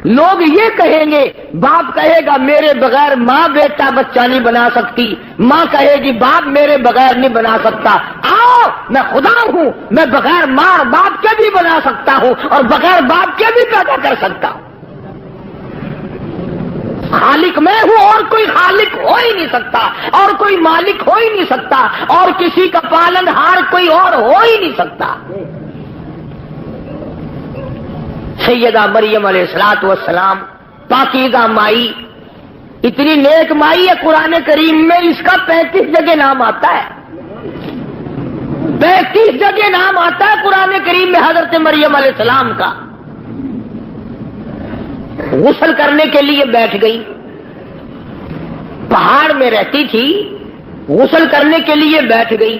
B: لوگ یہ کہیں گے، باپ کہے گا میرے بغیر ماں بیٹا بچہ نہیں بنا سکتی، ماں کہے گی باپ میرے بغیر نہیں بنا سکتا، آؤ میں خدا ہوں، میں بغیر ماں اور باپ کے بھی بنا سکتا ہوں اور بغیر باپ کے بھی پیدا کر سکتا ہوں۔ خالق میں ہوں اور کوئی خالق ہو ہی نہیں سکتا، اور کوئی مالک ہو ہی نہیں سکتا، اور کسی کا پالن ہار کوئی اور ہو ہی نہیں سکتا۔ سیدہ مریم علیہ الصلوۃ والسلام پاکیزہ مائی، اتنی نیک مائی ہے، قرآن کریم میں اس کا 35 جگہ نام آتا ہے، 35 جگہ نام آتا ہے قرآن کریم میں حضرت مریم علیہ السلام کا۔ غسل کرنے کے لیے بیٹھ گئی، پہاڑ میں رہتی تھی، غسل کرنے کے لیے بیٹھ گئی،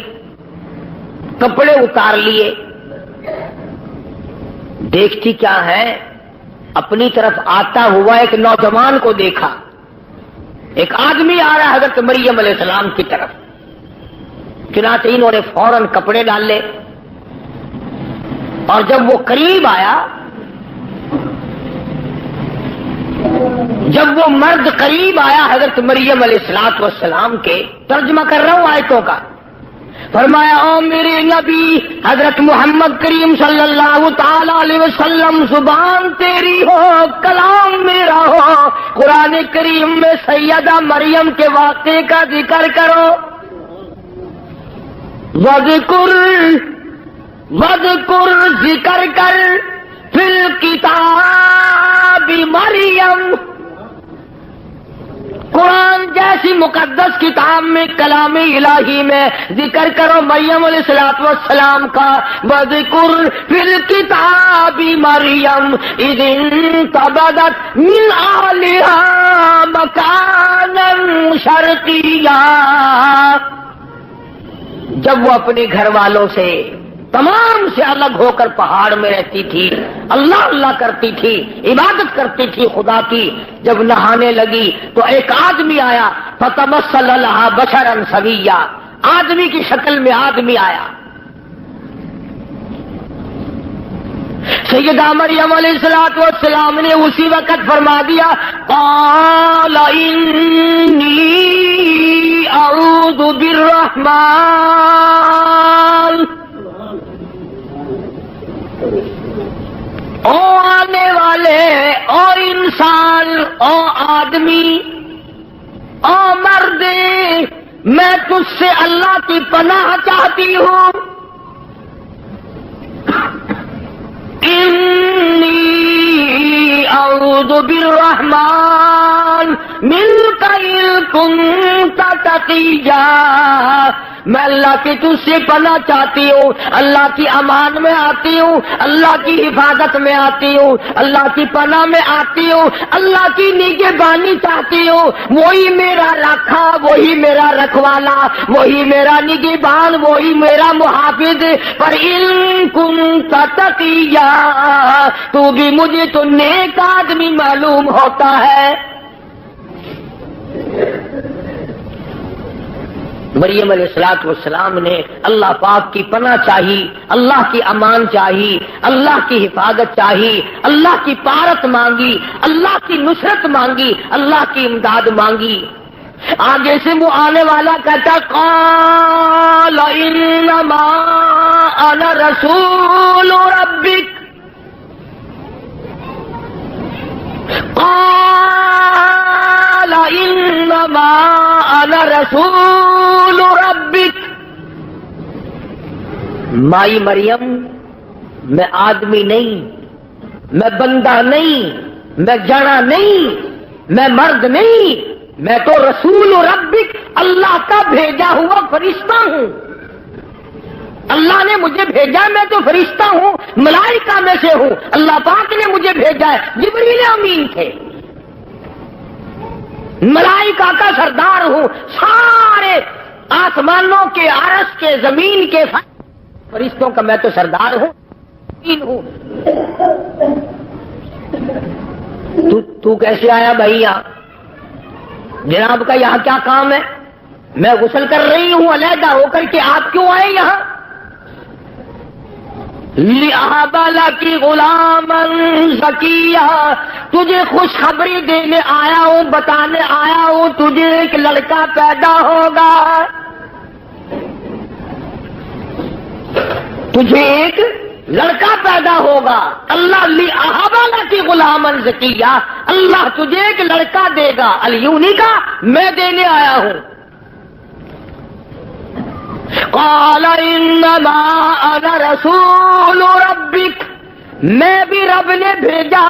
B: کپڑے اتار لیے، دیکھتی کیا ہے، اپنی طرف آتا ہوا ایک نوجوان کو دیکھا، ایک آدمی آ رہا ہے حضرت مریم علیہ السلام کی طرف، چنانچہ انہوں نے فوراً کپڑے ڈال لے، اور جب وہ قریب آیا، جب وہ مرد قریب آیا حضرت مریم علیہ الصلوۃ والسلام کے، ترجمہ کر رہا ہوں آیتوں کا، فرمایا او میرے نبی حضرت محمد کریم صلی اللہ تعالی علیہ وسلم، زبان تیری ہو کلام میرا ہو، قرآن کریم میں سیدہ مریم کے واقعے کا ذکر کرو، وذکر ذکر کر فی الکتاب مریم، قرآن جیسی مقدس کتاب میں، کلام الہی میں ذکر کرو مریم علیہ الصلوۃ والسلام کا، وذکر فی الکتاب مریم اذ انتبذت من اہلہا مکانا شرقیا، جب وہ اپنے گھر والوں سے تمام سے الگ ہو کر پہاڑ میں رہتی تھی، اللہ اللہ کرتی تھی، عبادت کرتی تھی خدا کی، جب نہانے لگی تو ایک آدمی آیا، فتمثل لها بشرا سویا، آدمی کی شکل میں آدمی آیا، سیدہ مریم علیہ الصلوۃ والسلام نے اسی وقت فرما دیا، قال انی اعوذ بالرحمن، او آنے والے، او انسان، او آدمی، او مرد، میں تجھ سے اللہ کی پناہ چاہتی ہوں، انی اعوذ بالرحمن منک ان کنت تقیا، میں اللہ کی تجھ سے پناہ چاہتی ہوں، اللہ کی امان میں آتی ہوں، اللہ کی حفاظت میں آتی ہوں، اللہ کی پناہ میں آتی ہوں، اللہ کی نگہبانی چاہتی ہوں، وہی میرا رکھا، وہی میرا رکھوالا، وہی میرا نگہبان، وہی میرا محافظ، پر ان کنت تقیا، تو بھی مجھے تو نیک آدمی معلوم ہوتا ہے۔ مریم علیہ الصلوۃ والسلام نے اللہ پاک کی پناہ چاہی، اللہ کی امان چاہی، اللہ کی حفاظت چاہی، اللہ کی پارت مانگی، اللہ کی نصرت مانگی، اللہ کی امداد مانگی۔ آگے سے وہ آنے والا کہتا، قال انما انا رسول ربک، قال انما انا رسول ربک، مائی مریم میں آدمی نہیں، میں بندہ نہیں، میں جنا نہیں، میں مرد نہیں، میں تو رسول ربک، اللہ کا بھیجا ہوا فرشتہ ہوں، اللہ نے مجھے بھیجا، میں تو فرشتہ ہوں، ملائکہ میں سے ہوں، اللہ پاک نے مجھے بھیجا ہے، جبریل امین تھے، ملائکہ کا سردار ہوں، سارے آسمانوں کے، عرش کے، زمین کے فرشتوں کا میں تو سردار ہوں، تو کیسے آیا بھائی یہاں؟ جناب کا یہاں کیا کام ہے؟ میں غسل کر رہی ہوں علیحدہ ہو کر کے، آپ کیوں آئے یہاں؟ لِأَهَبَ لَكِ غُلَامًا زَكِيًّا، تجھے خوشخبری دینے آیا ہوں، بتانے آیا ہوں تجھے ایک لڑکا پیدا ہوگا، تجھے ایک لڑکا پیدا ہوگا۔ اللہ لِأَهَبَ لَكِ غُلَامًا زَكِيًّا، اللہ تجھے ایک لڑکا دے گا۔ الیونی کا میں دینے آیا ہوں۔ قال انما انا رسول ربک، میں بھی رب نے بھیجا،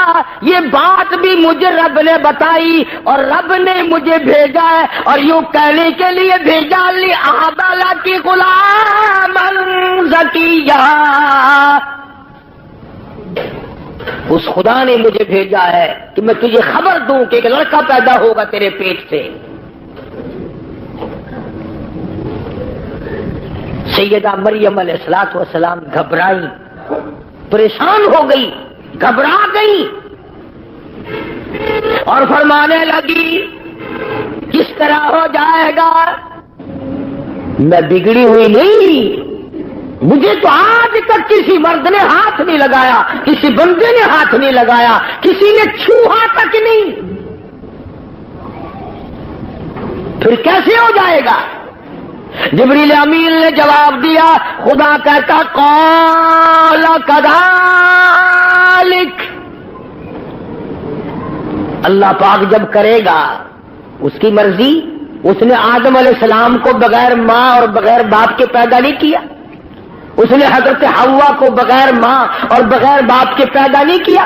B: یہ بات بھی مجھے رب نے بتائی اور رب نے مجھے بھیجا ہے، اور یوں کہنے کے لیے بھیجا لِأَهَبَ لَكِ غُلَامًا زَكِيًّا، اس خدا نے مجھے بھیجا ہے کہ میں تجھے خبر دوں کہ ایک لڑکا پیدا ہوگا تیرے پیٹ سے۔ سیدہ مریم علیہ الصلوۃ والسلام گھبرائی، پریشان ہو گئی، گھبرا گئی اور فرمانے لگی کس طرح ہو جائے گا؟ میں بگڑی ہوئی نہیں، مجھے تو آج تک کسی مرد نے ہاتھ نہیں لگایا، کسی بندے نے ہاتھ نہیں لگایا، کسی نے چھوہا تک نہیں، پھر کیسے ہو جائے گا؟ جبریل امین نے جواب دیا، خدا کہتا قال کذالک، اللہ پاک جب کرے گا اس کی مرضی، اس نے آدم علیہ السلام کو بغیر ماں اور بغیر باپ کے پیدا نہیں کیا، اس نے حضرت حوا کو بغیر ماں اور بغیر باپ کے پیدا نہیں کیا۔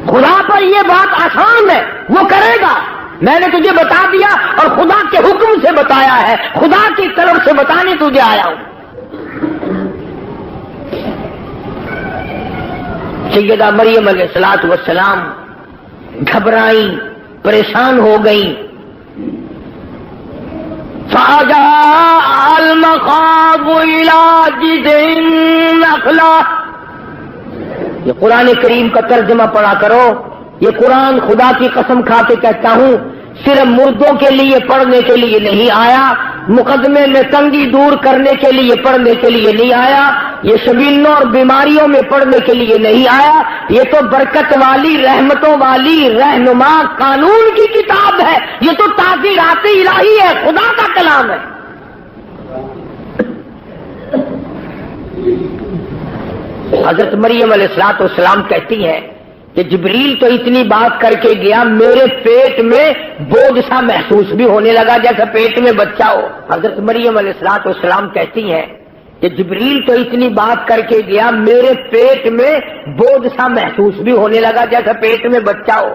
B: خدا پر یہ بات آسان ہے، وہ کرے گا۔ میں نے تجھے بتا دیا اور خدا کے حکم سے بتایا ہے، خدا کی طرف سے بتانے تجھے آیا ہوں۔ سیدہ مریم علیہ الصلوۃ والسلام گھبرائیں، پریشان ہو گئیں۔ فَأَجَاءَ الْمَخَاضُ إِلَىٰ جِذْعِ النَّخْلَةِ، یہ قرآن کریم کا ترجمہ پڑھا کرو، یہ قرآن خدا کی قسم کھا کے کہتا ہوں صرف مردوں کے لیے پڑھنے کے لیے نہیں آیا، مقدمے میں تنگی دور کرنے کے لیے پڑھنے کے لیے نہیں آیا، یہ شبینوں اور بیماریوں میں پڑھنے کے لیے نہیں آیا، یہ تو برکت والی، رحمتوں والی، رہنما قانون کی کتاب ہے، یہ تو تعزیرات الہی ہے، خدا کا کلام ہے۔ حضرت مریم علیہ الصلوۃ والسلام کہتی ہے کہ جبریل تو اتنی بات کر کے گیا، میرے پیٹ میں بوجھ سا محسوس بھی ہونے لگا جیسے پیٹ میں بچہ ہو۔ حضرت مریم علیہ الصلوۃ والسلام کہتی ہیں کہ جبریل تو اتنی بات کر کے گیا، میرے پیٹ میں بوجھ سا محسوس بھی ہونے لگا جیسے پیٹ میں بچہ ہو۔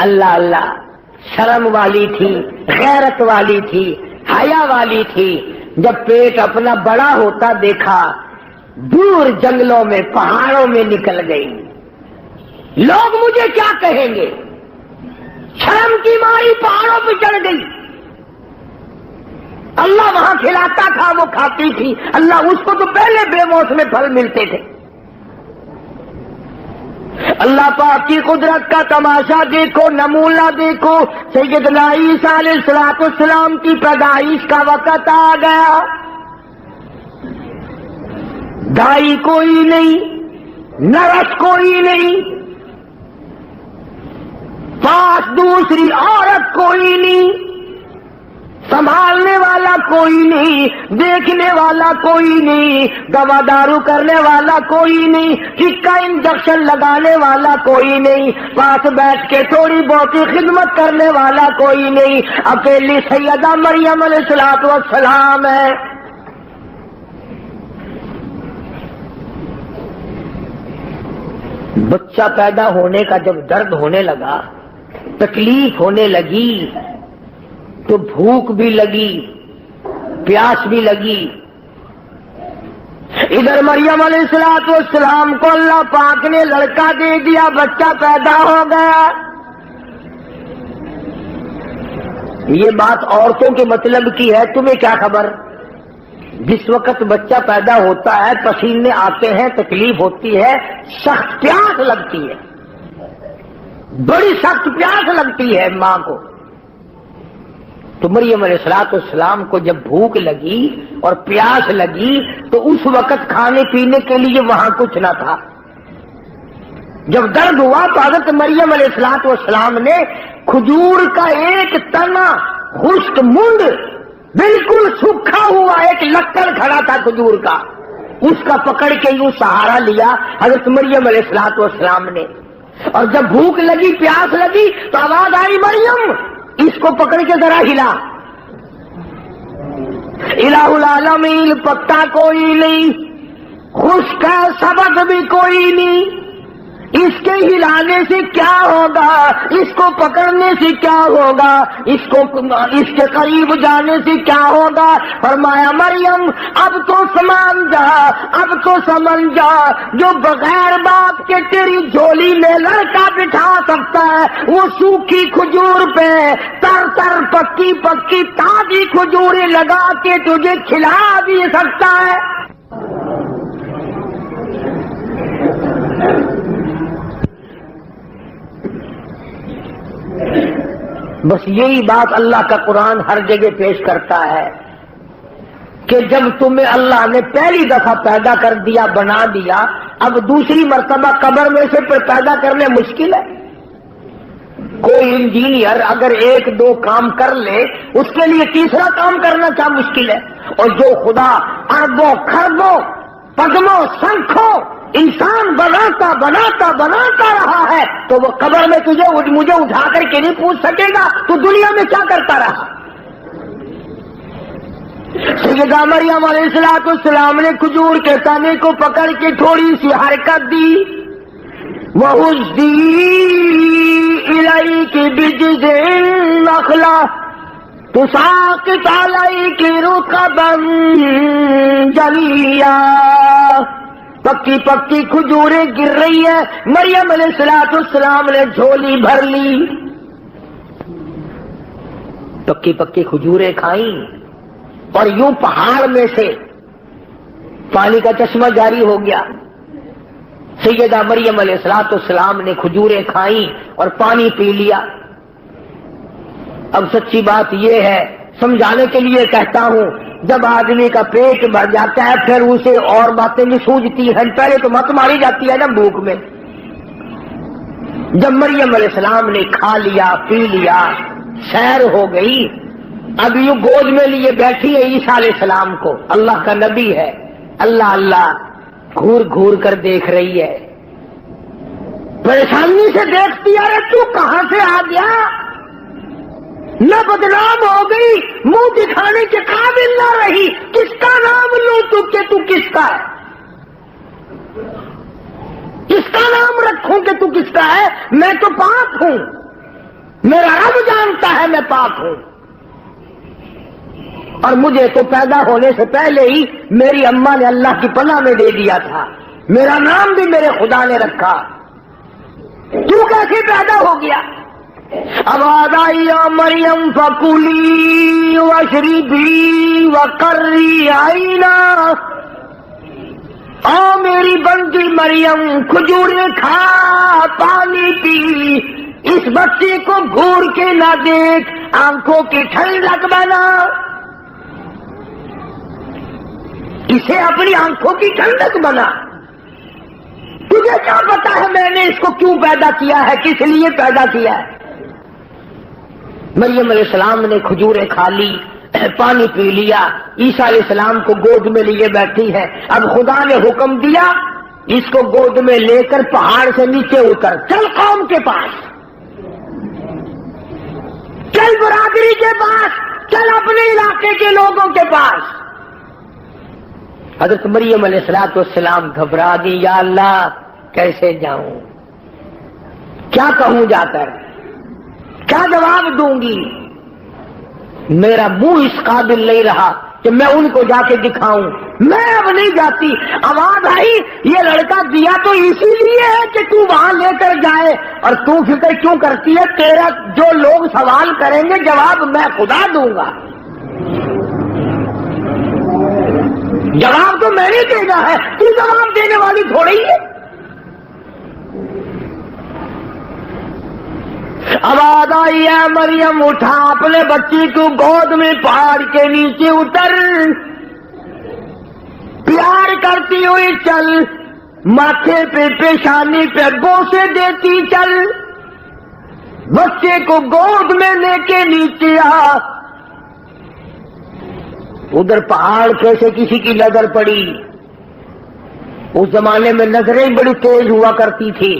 B: اللہ اللہ، شرم والی تھی، غیرت والی تھی، حیا والی تھی، جب پیٹ اپنا بڑا ہوتا دیکھا، دور جنگلوں میں پہاڑوں میں نکل گئی، لوگ مجھے کیا کہیں گے، شرم کی ماری پہاڑوں پہ چڑھ گئی۔ اللہ وہاں کھلاتا تھا، وہ کھاتی تھی، اللہ اس کو تو پہلے بے موسم پھل ملتے تھے۔ اللہ پاک کی قدرت کا تماشا دیکھو، نمونہ دیکھو، سیدنا عیسیٰ علیہ الصلوۃ والسلام کی پیدائش کا وقت آ گیا، دائی کوئی نہیں، نرس کوئی نہیں، پاس دوسری عورت کوئی نہیں، سنبھالنے والا کوئی نہیں، دیکھنے والا کوئی نہیں، دوا دارو کرنے والا کوئی نہیں، ٹکا انجیکشن لگانے والا کوئی نہیں، پاس بیٹھ کے تھوڑی بہت خدمت کرنے والا کوئی نہیں، اکیلی سیدہ مریم علیہ الصلوۃ والسلام ہے۔ بچہ پیدا ہونے کا جب درد ہونے لگا، تکلیف ہونے لگی، تو بھوک بھی لگی، پیاس بھی لگی۔ ادھر مریم علیہ الصلوۃ والسلام کو اللہ پاک نے لڑکا دے دیا، بچہ پیدا ہو گیا۔ یہ بات عورتوں کے مطلب کی ہے، تمہیں کیا خبر؟ جس وقت بچہ پیدا ہوتا ہے، پسینے آتے ہیں، تکلیف ہوتی ہے، سخت پیاس لگتی ہے، بڑی سخت پیاس لگتی ہے ماں کو. تو مریم علیہ السلام کو جب بھوک لگی اور پیاس لگی تو اس وقت کھانے پینے کے لیے وہاں کچھ نہ تھا. جب درد ہوا تو حضرت مریم علیہ السلام نے کھجور کا ایک تنا خشک منڈ بالکل سوکھا ہوا ایک لکڑ کھڑا تھا کھجور کا، اس کا پکڑ کے یوں سہارا لیا حضرت مریم علیہ السلام نے. اور جب بھوک لگی پیاس لگی تو آواز آئی مریم اس کو پکڑ کے ذرا ہلا. الہ العالمین پتا کوئی نہیں، خشک کا سبق بھی کوئی نہیں، اس کے ہلانے سے کیا ہوگا، اس کو پکڑنے سے کیا ہوگا، اس کے قریب جانے سے کیا ہوگا. فرمایا مریم اب تو سمجھ جا جو بغیر باپ کے تیری جھولی میں لڑکا بٹھا سکتا ہے وہ سوکھی کھجور پہ تر پکی پکی تازی کھجوریں لگا کے تجھے کھلا بھی سکتا ہے. بس یہی بات اللہ کا قرآن ہر جگہ پیش کرتا ہے کہ جب تمہیں اللہ نے پہلی دفعہ پیدا کر دیا بنا دیا، اب دوسری مرتبہ قبر میں سے پیدا کرنے مشکل ہے. کوئی انجینئر اگر ایک دو کام کر لے اس کے لیے تیسرا کام کرنا کیا مشکل ہے. اور جو خدا اربوں خربوں پدموں سنکھوں انسان بناتا رہا ہے تو وہ قبر میں مجھے اٹھا کر کے نہیں پوچھ سکے گا تو دنیا میں کیا کرتا رہا. سیدہ مریم علیہ السلام نے کھجور کے تنے کو پکڑ کے تھوڑی سی حرکت دی. وَهُزِّي إِلَيْكِ بِجِذْعِ النَّخْلَةِ تُسَاقِطُ عَلَيْكِ رُطَبًا جَنِيًّا. پکی پکی کھجوریں گر رہی ہے. مریم علیہ السلام نے جھولی بھر لی، پکی پکی کھجوریں کھائیں اور یوں پہاڑ میں سے پانی کا چشمہ جاری ہو گیا. سیدہ مریم علیہ السلام نے کھجوریں کھائیں اور پانی پی لیا. اب سچی بات یہ ہے، سمجھانے کے لیے کہتا ہوں، جب آدمی کا پیٹ بھر جاتا ہے پھر اسے اور باتیں بھی سوجتی ہیں. پہلے تو مت ماری جاتی ہے نا بھوک میں. جب مریم علیہ السلام نے کھا لیا پی لیا سیر ہو گئی، اب یوں گود میں لیے بیٹھی ہے عیسیٰ علیہ السلام کو. اللہ کا نبی ہے، اللہ گھور گھور کر دیکھ رہی ہے، پریشانی سے دیکھتی ہے. ارے تو کہاں سے آ گیا؟ نہ بدنام ہو گئی، منہ دکھانے کے قابل نہ رہی. کس کا نام لوں تو کس کا ہے؟ کس کا نام رکھوں کہ تو کس کا ہے؟ میں تو پاک ہوں، میرا رب جانتا ہے میں پاک ہوں. اور مجھے تو پیدا ہونے سے پہلے ہی میری اماں نے اللہ کی پناہ میں دے دیا تھا. میرا نام بھی میرے خدا نے رکھا. تو کیسے پیدا ہو گیا؟ آواز آئی یا مریم فکلی واشربی وقری عینا. او میری بندی مریم کھجوریں کھا پانی پی، اس بچے کو گھور کے نہ دیکھ، آنکھوں کی ٹھنڈک بنا. اسے اپنی آنکھوں کی ٹھنڈک بنا. تجھے کیا پتا ہے میں نے اس کو کیوں پیدا کیا ہے، کس لیے پیدا کیا ہے؟ مریم علیہ السلام نے کھجوریں کھا لی، پانی پی لیا، عیسیٰ علیہ السلام کو گود میں لیے بیٹھی ہے. اب خدا نے حکم دیا اس کو گود میں لے کر پہاڑ سے نیچے اتر، چل قوم کے پاس، چل برادری کے پاس، چل اپنے علاقے کے لوگوں کے پاس. حضرت مریم علیہ السلام گھبرا گئی. یا اللہ کیسے جاؤں، کیا کہوں جا کر، کیا جواب دوں گی؟ میرا منہ اس قابل نہیں رہا کہ میں ان کو جا کے دکھاؤں. میں اب نہیں جاتی. آواز آئی یہ لڑکا دیا تو اسی لیے ہے کہ تو وہاں لے کر جائے، اور تو فکر کیوں کرتی ہے؟ تیرا جو لوگ سوال کریں گے جواب میں خدا دوں گا. جواب تو میں نے دینا ہے، تو جواب دینے والی تھوڑی ہے. آواز آئی ہے مریم اٹھا اپنے بچی کو گود میں پہاڑ کے نیچے اتر، پیار کرتی ہوئی چل، ماتھے پہ پیشانی پہ بوسے دیتی چل، بچے کو گود میں لے کے نیچے آ۔ ادھر پہاڑ پہ سے کسی کی نظر پڑی، اس زمانے میں نظریں بڑی تیز ہوا کرتی تھی،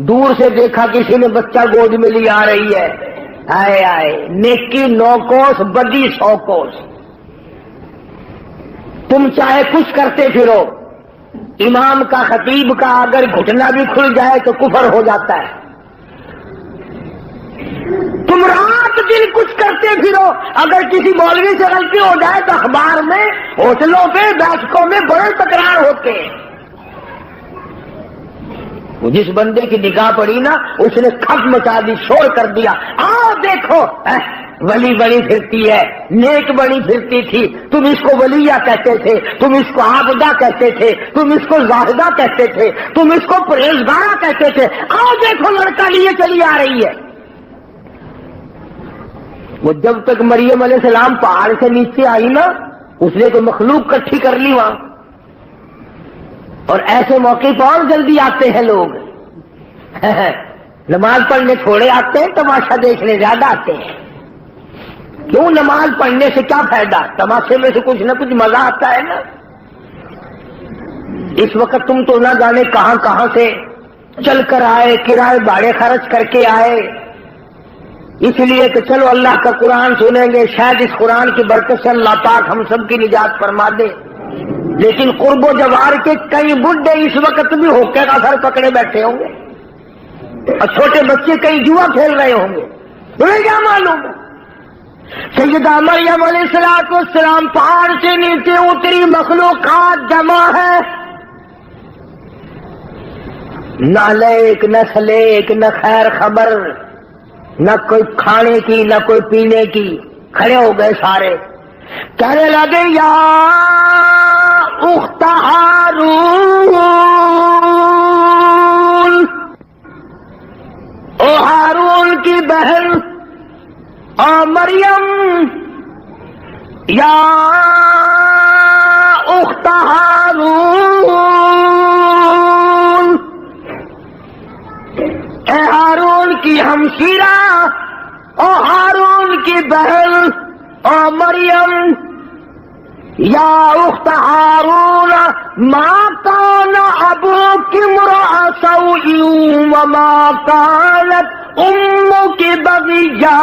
B: دور سے دیکھا کسی نے بچہ گود میں لی آ رہی ہے، آئے آئے نیکی 9 کوس بدی 100 کوس۔ تم چاہے کچھ کرتے پھرو، امام کا خطیب کا اگر گھٹنا بھی کھل جائے تو کفر ہو جاتا ہے۔ تم رات دن کچھ کرتے پھرو، اگر کسی مولوی سے غلطی ہو جائے تو اخبار میں، ہوٹلوں پہ، بیٹھکوں میں بڑے تکرار ہوتے ہیں۔ جس بندے کی نگاہ پڑی نا اس نے کھپ مچا دی، شور کر دیا، آؤ دیکھو ولی بڑی پھرتی ہے، نیک بڑی پھرتی تھی، تم اس کو ولیہ کہتے تھے، تم اس کو عابدہ کہتے تھے، تم اس کو زاہدہ کہتے تھے، تم اس کو پرہیزگارہ کہتے تھے، آؤ دیکھو لڑکا لیے چلی آ رہی ہے۔ وہ جب تک مریم علیہ السلام پہاڑ سے نیچے آئی نا، اس نے تو مخلوق کٹھی کر لی وہاں۔ اور ایسے موقع پر اور جلدی آتے ہیں لوگ، نماز پڑھنے تھوڑے آتے ہیں، تماشا دیکھنے زیادہ آتے ہیں۔ کیوں؟ نماز پڑھنے سے کیا فائدہ؟ تماشے میں سے کچھ نہ کچھ مزہ آتا ہے نا۔ اس وقت تم تو نہ جانے کہاں کہاں سے چل کر آئے، کرائے بھاڑے خرچ کر کے آئے، اس لیے کہ چلو اللہ کا قرآن سنیں گے، شاید اس قرآن کی برکت سے اللہ پاک ہم سب کی نجات فرما دے۔ لیکن قرب و جوار کے کئی بڈھے اس وقت بھی ہوکے کا سر پکڑے بیٹھے ہوں گے، اور چھوٹے بچے کئی جوا کھیل رہے ہوں گے، تمہیں کیا معلوم؟ سیدہ مریم علیہ السلام پہاڑ سے نیچے اتری، مخلوقات جمع ہے، نہ لیک نہ سلیک نہ خیر خبر، نہ کوئی کھانے کی نہ کوئی پینے کی، کھڑے ہو گئے سارے، کہنے لگے یا اخت ہارون، او ہارون کی بہن، او مریم، یا اخت ہارون، اے ہارون کی ہمشیرہ، او ہارون کی بہن، او مریم، یا اخت ہارون، ما کان ابوک امرأ سوء وما کانت امک بغیا،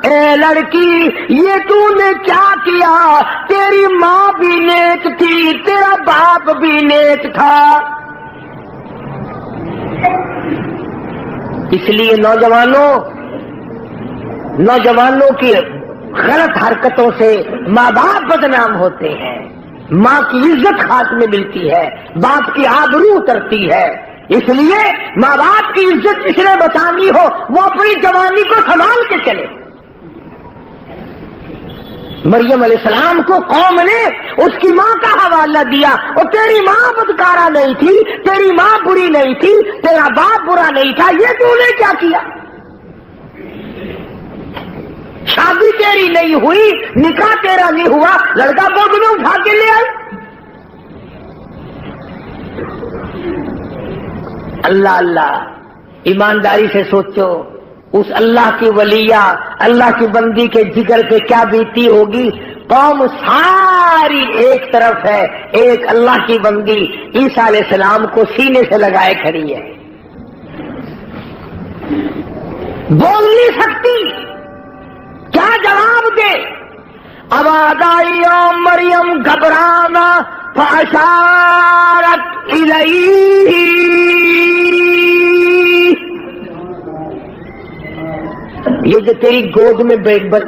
B: اے لڑکی یہ تو نے کیا کیا، تیری ماں بھی نیک تھی، تیرا باپ بھی نیک تھا۔ اس لیے نوجوانوں کی غلط حرکتوں سے ماں باپ بدنام ہوتے ہیں، ماں کی عزت خاص میں ملتی ہے، باپ کی آبرو اترتی ہے۔ اس لیے ماں باپ کی عزت جس نے بچانی ہو وہ اپنی جوانی کو سنبھال کے چلے۔ مریم علیہ السلام کو قوم نے اس کی ماں کا حوالہ دیا، اور تیری ماں بدکارہ نہیں تھی، تیری ماں بری نہیں تھی، تیرا باپ برا نہیں تھا، یہ تو نے کیا کیا؟ شادی تیری نہیں ہوئی، نکاح تیرا نہیں ہوا، لڑکا گود میں اٹھا کے لے آئی۔ اللہ اللہ، ایمانداری سے سوچو، اس اللہ کی ولیہ، اللہ کی بندی کے جگر پہ کیا بیتی ہوگی۔ قوم ساری ایک طرف ہے، ایک اللہ کی بندی عیسیٰ علیہ السلام کو سینے سے لگائے کھڑی ہے، بول نہیں سکتی، کیا جواب دے؟ آواز آئی او مریم گھبرانا، فاشارت الیہ، یہ جو تیری گود میں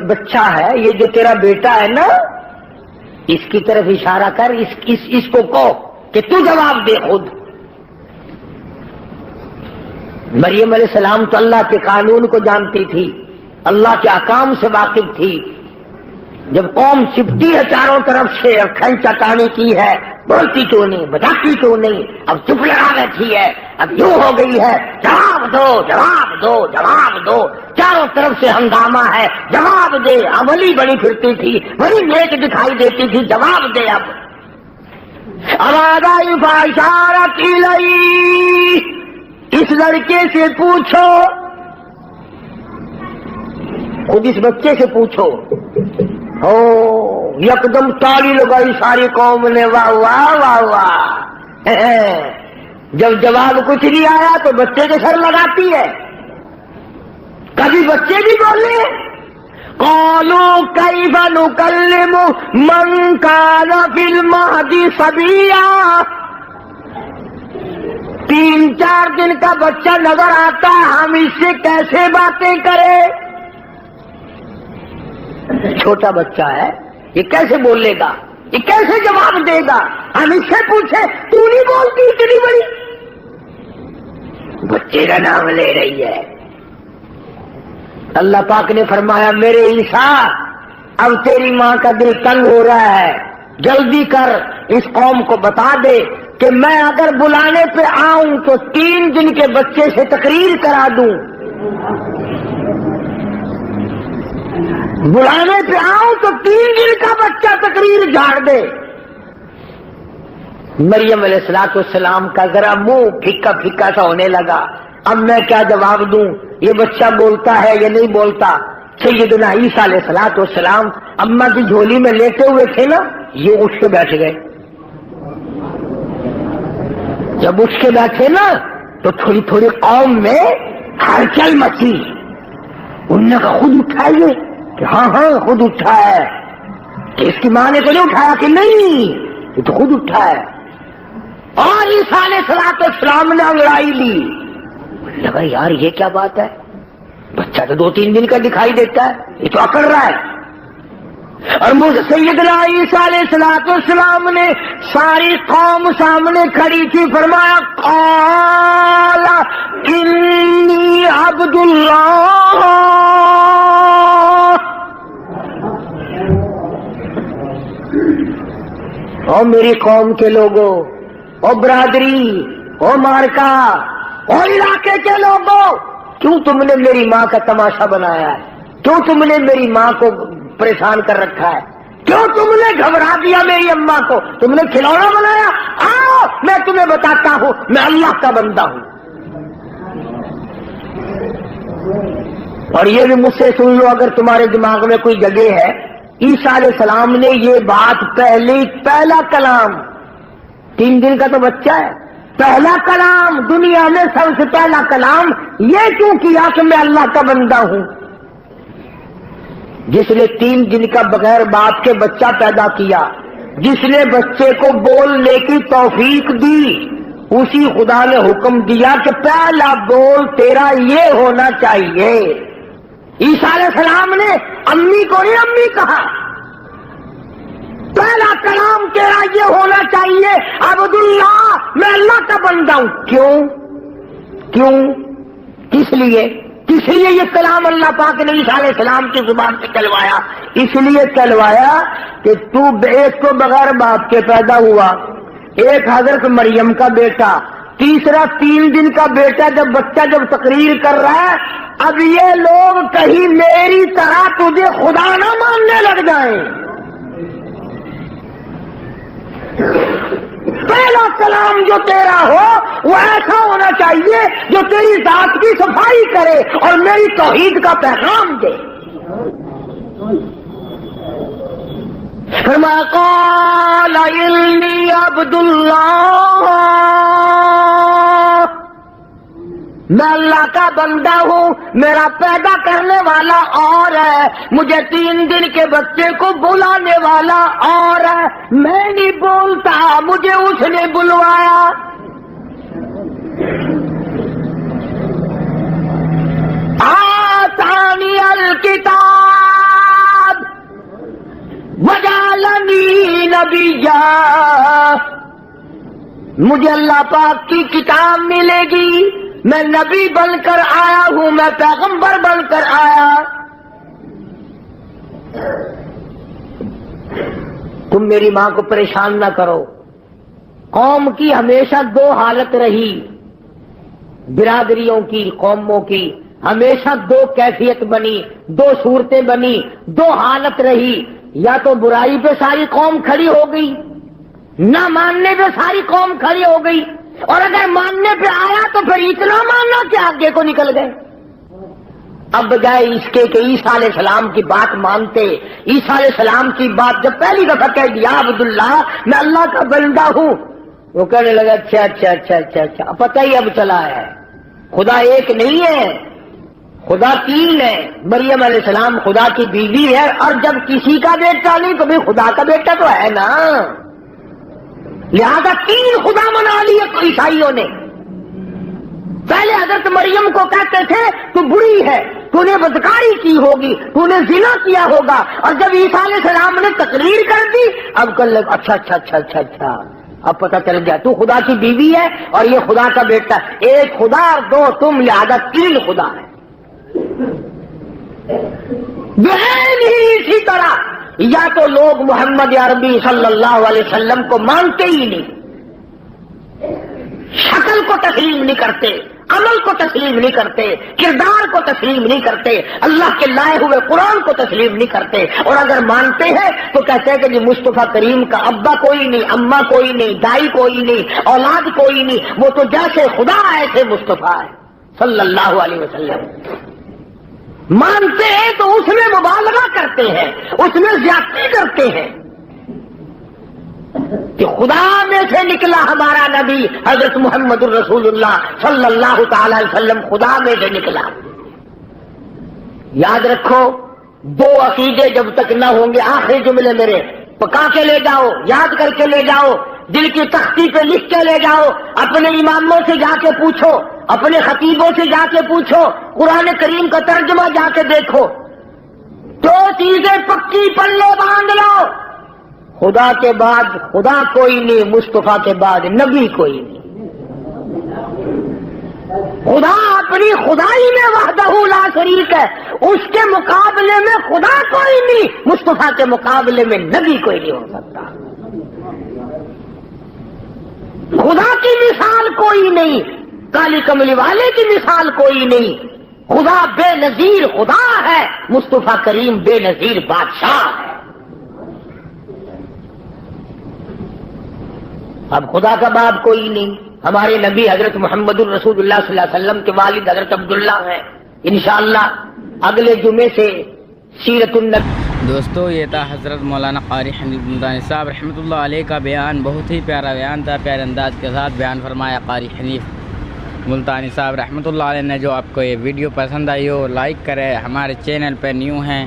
B: بچہ ہے، یہ جو تیرا بیٹا ہے نا، اس کی طرف اشارہ کر، اس کو کہو کہ تو جواب دے خود۔ مریم علیہ السلام تو اللہ کے قانون کو جانتی تھی، اللہ کے احکام سے واقف تھی، جب قوم چپتی ہے چاروں طرف سے، کھن چٹانی کی ہے، بولتی کیوں نہیں، بتاتی کیوں نہیں، اب چپ لگا بیٹھی ہے، اب یوں ہو گئی ہے، جواب دو جواب دو جواب دو، چاروں طرف سے ہنگامہ ہے، جواب دے، عملی بڑی پھرتی تھی، بڑی نیک دکھائی دیتی تھی، جواب دے اب آواز آئی فاشارت الیہ، اس لڑکے سے پوچھو، خود اس بچے سے پوچھو۔ او یکدم تالی لگائی ساری قوم نے، واہ واہ واہ واہ۔ جب جواب کچھ نہیں آیا تو بچے کے سر لگاتی ہے۔ کبھی بچے بھی بولے، قالوا کیف نکلم من کان فی المہد صبیا، 3-4 دن کا بچہ نظر آتا ہے، ہم اس سے کیسے باتیں کریں؟ چھوٹا بچہ ہے، یہ کیسے بولے گا، یہ کیسے جواب دے گا؟ ہم اس سے پوچھے تو نہیں بولتی اتنی بڑی؟ بچے کا نام لے رہی ہے۔ اللہ پاک نے فرمایا میرے عیسیٰ اب تیری ماں کا دل تنگ ہو رہا ہے، جلدی کر اس قوم کو بتا دے کہ میں اگر بلانے پہ آؤں تو 3 دن کے بچے سے تقریر کرا دوں، بلانے پہ آؤں تو 3 دن کا بچہ تقریر جھاڑ دے۔ مریم علیہ السلام کا ذرا منہ پھکا پھکا سا ہونے لگا، اب میں کیا جواب دوں، یہ بچہ بولتا ہے یا نہیں بولتا؟ سیدنا عیسیٰ علیہ السلام اماں کی جھولی میں لیٹے ہوئے تھے نا، یہ اٹھ کے بیٹھ گئے۔ جب اٹھ کے بیٹھے نا تو تھوڑی تھوڑی قوم میں ہلچل مچی، انہوں نے کہا خود اٹھائیے کہ ہاں ہاں خود اٹھا ہے، کہ اس کی ماں نے تو نہیں اٹھایا کہ نہیں، یہ تو خود اٹھا ہے۔ اور عیسیٰ علیہ السلام نے انگڑائی لی، لگا یار یہ کیا بات ہے، بچہ تو 2-3 دن کا دکھائی دیتا ہے، یہ تو اکڑ رہا ہے۔ اور مجھ سیدنا عیسیٰ علیہ السلام نے ساری قوم سامنے کھڑی تھی، فرمایا قال انی عبد اللہ، او میری قوم کے لوگوں، او برادری، او مارکا، اور علاقے کے لوگوں، کیوں تم نے میری ماں کا تماشا بنایا ہے؟ کیوں تم نے میری ماں کو پریشان کر رکھا ہے؟ کیوں تم نے گھبرا دیا میری اماں کو؟ تم نے کھلونا بنایا؟ آؤ میں تمہیں بتاتا ہوں، میں اللہ کا بندہ ہوں۔ اور یہ بھی مجھ سے سن لو اگر تمہارے دماغ میں کوئی جگہ ہے، عیسیٰ علیہ السلام نے یہ بات پہلا کلام، 3 دن کا تو بچہ ہے، پہلا کلام دنیا میں سب سے پہلا کلام یہ کیوں کیا کہ میں اللہ کا بندہ ہوں؟ جس نے 3 دن کا بغیر باپ کے بچہ پیدا کیا، جس نے بچے کو بولنے کی توفیق دی، اسی خدا نے حکم دیا کہ پہلا بول تیرا یہ ہونا چاہیے۔ عیسیٰ علیہ السلام نے امی کو نہیں امی کہا، پہلا کلام تیرا یہ ہونا چاہیے عبداللہ، میں اللہ کا بندہ ہوں۔ کیوں کس لیے یہ کلام اللہ پاک نے عیسیٰ علیہ السلام کی زبان سے چلوایا؟ اس لیے چلوایا کہ ایک تو بغیر باپ کے پیدا ہوا، ایک حضرت مریم کا بیٹا، تیسرا 3 دن کا بیٹا، جب بچہ جب تقریر کر رہا ہے، اب یہ لوگ کہیں میری طرح تجھے خدا نہ ماننے لگ جائیں۔ پہلا کلام جو تیرا ہو وہ ایسا ہونا چاہیے جو تیری ذات کی صفائی کرے اور میری توحید کا پیغام دے۔ فرمایا قال انی عبد اللہ، میں اللہ کا بندہ ہوں، میرا پیدا کرنے والا اور ہے، مجھے 3 دن کے بچے کو بلانے والا اور ہے، میں نہیں بولتا، مجھے اس نے بلوایا۔ آتانی الکتاب وجعلنی نبیا، مجھے اللہ پاک کی کتاب ملے گی، میں نبی بن کر آیا ہوں، میں پیغمبر بن کر آیا۔ تم میری ماں کو پریشان نہ کرو. قوم کی ہمیشہ دو حالت رہی، برادریوں کی، قوموں کی ہمیشہ دو کیفیت بنی، دو صورتیں بنی، دو حالت رہی. یا تو برائی پہ ساری قوم کھڑی ہو گئی، نہ ماننے پہ ساری قوم کھڑی ہو گئی، اور اگر ماننے پہ آیا تو پھر اتنا ماننا کہ آگے کو نکل گئے. اب بجائے اس کے کہ عیسیٰ علیہ السلام کی بات مانتے، عیسیٰ علیہ السلام کی بات جب پہلی دفعہ کہہ دیا عبداللہ میں اللہ کا بندہ ہوں، وہ کہنے لگا اچھا اچھا اچھا اچھا اچھا. پتہ ہی اب چلا ہے خدا ایک نہیں ہے، خدا تین ہے. مریم علیہ السلام خدا کی بیوی ہے، اور جب کسی کا بیٹا نہیں تو بھی خدا کا بیٹا تو ہے نا. لہذا تین خدا منا لیے عیسائیوں نے. پہلے حضرت مریم کو کہتے تھے تو بری ہے، تو نے بدکاری کی ہوگی، تو نے زنا کیا ہوگا، اور جب عیسیٰ علیہ السلام نے تقریر کر دی اب کل اچھا اچھا اچھا اچھا اچھا اب پتہ چل گیا تو خدا کی بیوی ہے اور یہ خدا کا بیٹا. ایک خدا اور دو تم، لہذا تین خدا ہے. بہن ہی اسی طرح یا تو لوگ محمد عربی صلی اللہ علیہ وسلم کو مانتے ہی نہیں، شکل کو تسلیم نہیں کرتے، عمل کو تسلیم نہیں کرتے، کردار کو تسلیم نہیں کرتے، اللہ کے لائے ہوئے قرآن کو تسلیم نہیں کرتے، اور اگر مانتے ہیں تو کہتے ہیں کہ جی مصطفیٰ کریم کا ابا کوئی نہیں، اماں کوئی نہیں، دائی کوئی نہیں، اولاد کوئی نہیں، وہ تو جیسے خدا ایسے مصطفیٰ ہے صلی اللہ علیہ وسلم. مانتے ہیں تو اس میں مبالغہ کرتے ہیں، اس میں زیادتی کرتے ہیں کہ خدا میں سے نکلا ہمارا نبی حضرت محمد الرسول اللہ صلی اللہ تعالی علیہ وسلم خدا میں سے نکلا. یاد رکھو دو عقیدے جب تک نہ ہوں گے، آخری جملے میرے پکا کے لے جاؤ، یاد کر کے لے جاؤ، دل کی تختی پہ لکھ کے لے جاؤ، اپنے اماموں سے جا کے پوچھو، اپنے خطیبوں سے جا کے پوچھو، قرآن کریم کا ترجمہ جا کے دیکھو. دو چیزیں پکی پلے باندھ لو، خدا کے بعد خدا کوئی نہیں، مصطفیٰ کے بعد نبی کوئی نہیں. خدا اپنی خدائی میں وحدہ لا شریک ہے، اس کے مقابلے میں خدا کوئی نہیں، مصطفیٰ کے مقابلے میں نبی کوئی نہیں ہو سکتا. خدا کی مثال کوئی نہیں، کالی کملی والے کی مثال کوئی نہیں. خدا بے نظیر خدا ہے، مصطفیٰ کریم بے نظیر بادشاہ ہے. اب خدا کا باپ کوئی نہیں. ہمارے نبی حضرت محمد الرسول اللہ صلی اللہ علیہ وسلم کے والد حضرت عبداللہ ہیں. انشاءاللہ اگلے جمعے سے سیرت النبی.
C: دوستو یہ تھا حضرت مولانا قاری حنیف ملتانی صاحب رحمۃ اللہ علیہ کا بیان. بہت ہی پیارا بیان تھا، پیارے انداز کے ساتھ بیان فرمایا قاری حنیف ملتانی صاحب رحمۃ اللہ علیہ نے. جو آپ کو یہ ویڈیو پسند آئی ہو لائک کرے، ہمارے چینل پہ نیو ہیں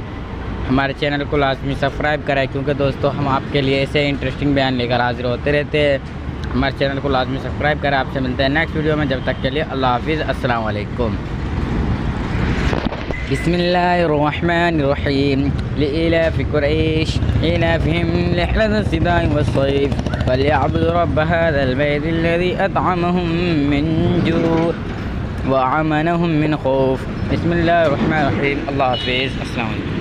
C: ہمارے چینل کو لازمی سبسکرائب کریں، کیونکہ دوستو ہم آپ کے لیے ایسے انٹرسٹنگ بیان لے کر حاضر ہوتے رہتے ہیں. ہمارے چینل کو لازمی سبسکرائب کریں. آپ سے ملتے ہیں نیکسٹ ویڈیو میں، جب تک کے لیے اللہ حافظ، السلام علیکم. بسم اللہ الرحمن الرحیم. لإلاف قریش إلافهم رحلة الشتاء والصيف فليعبدوا رب هذا البيت الذي أطعمهم من جوع وآمنهم من خوف. بسم اللہ الرحمن الرحیم. اللہ حافظ، السلام علیکم.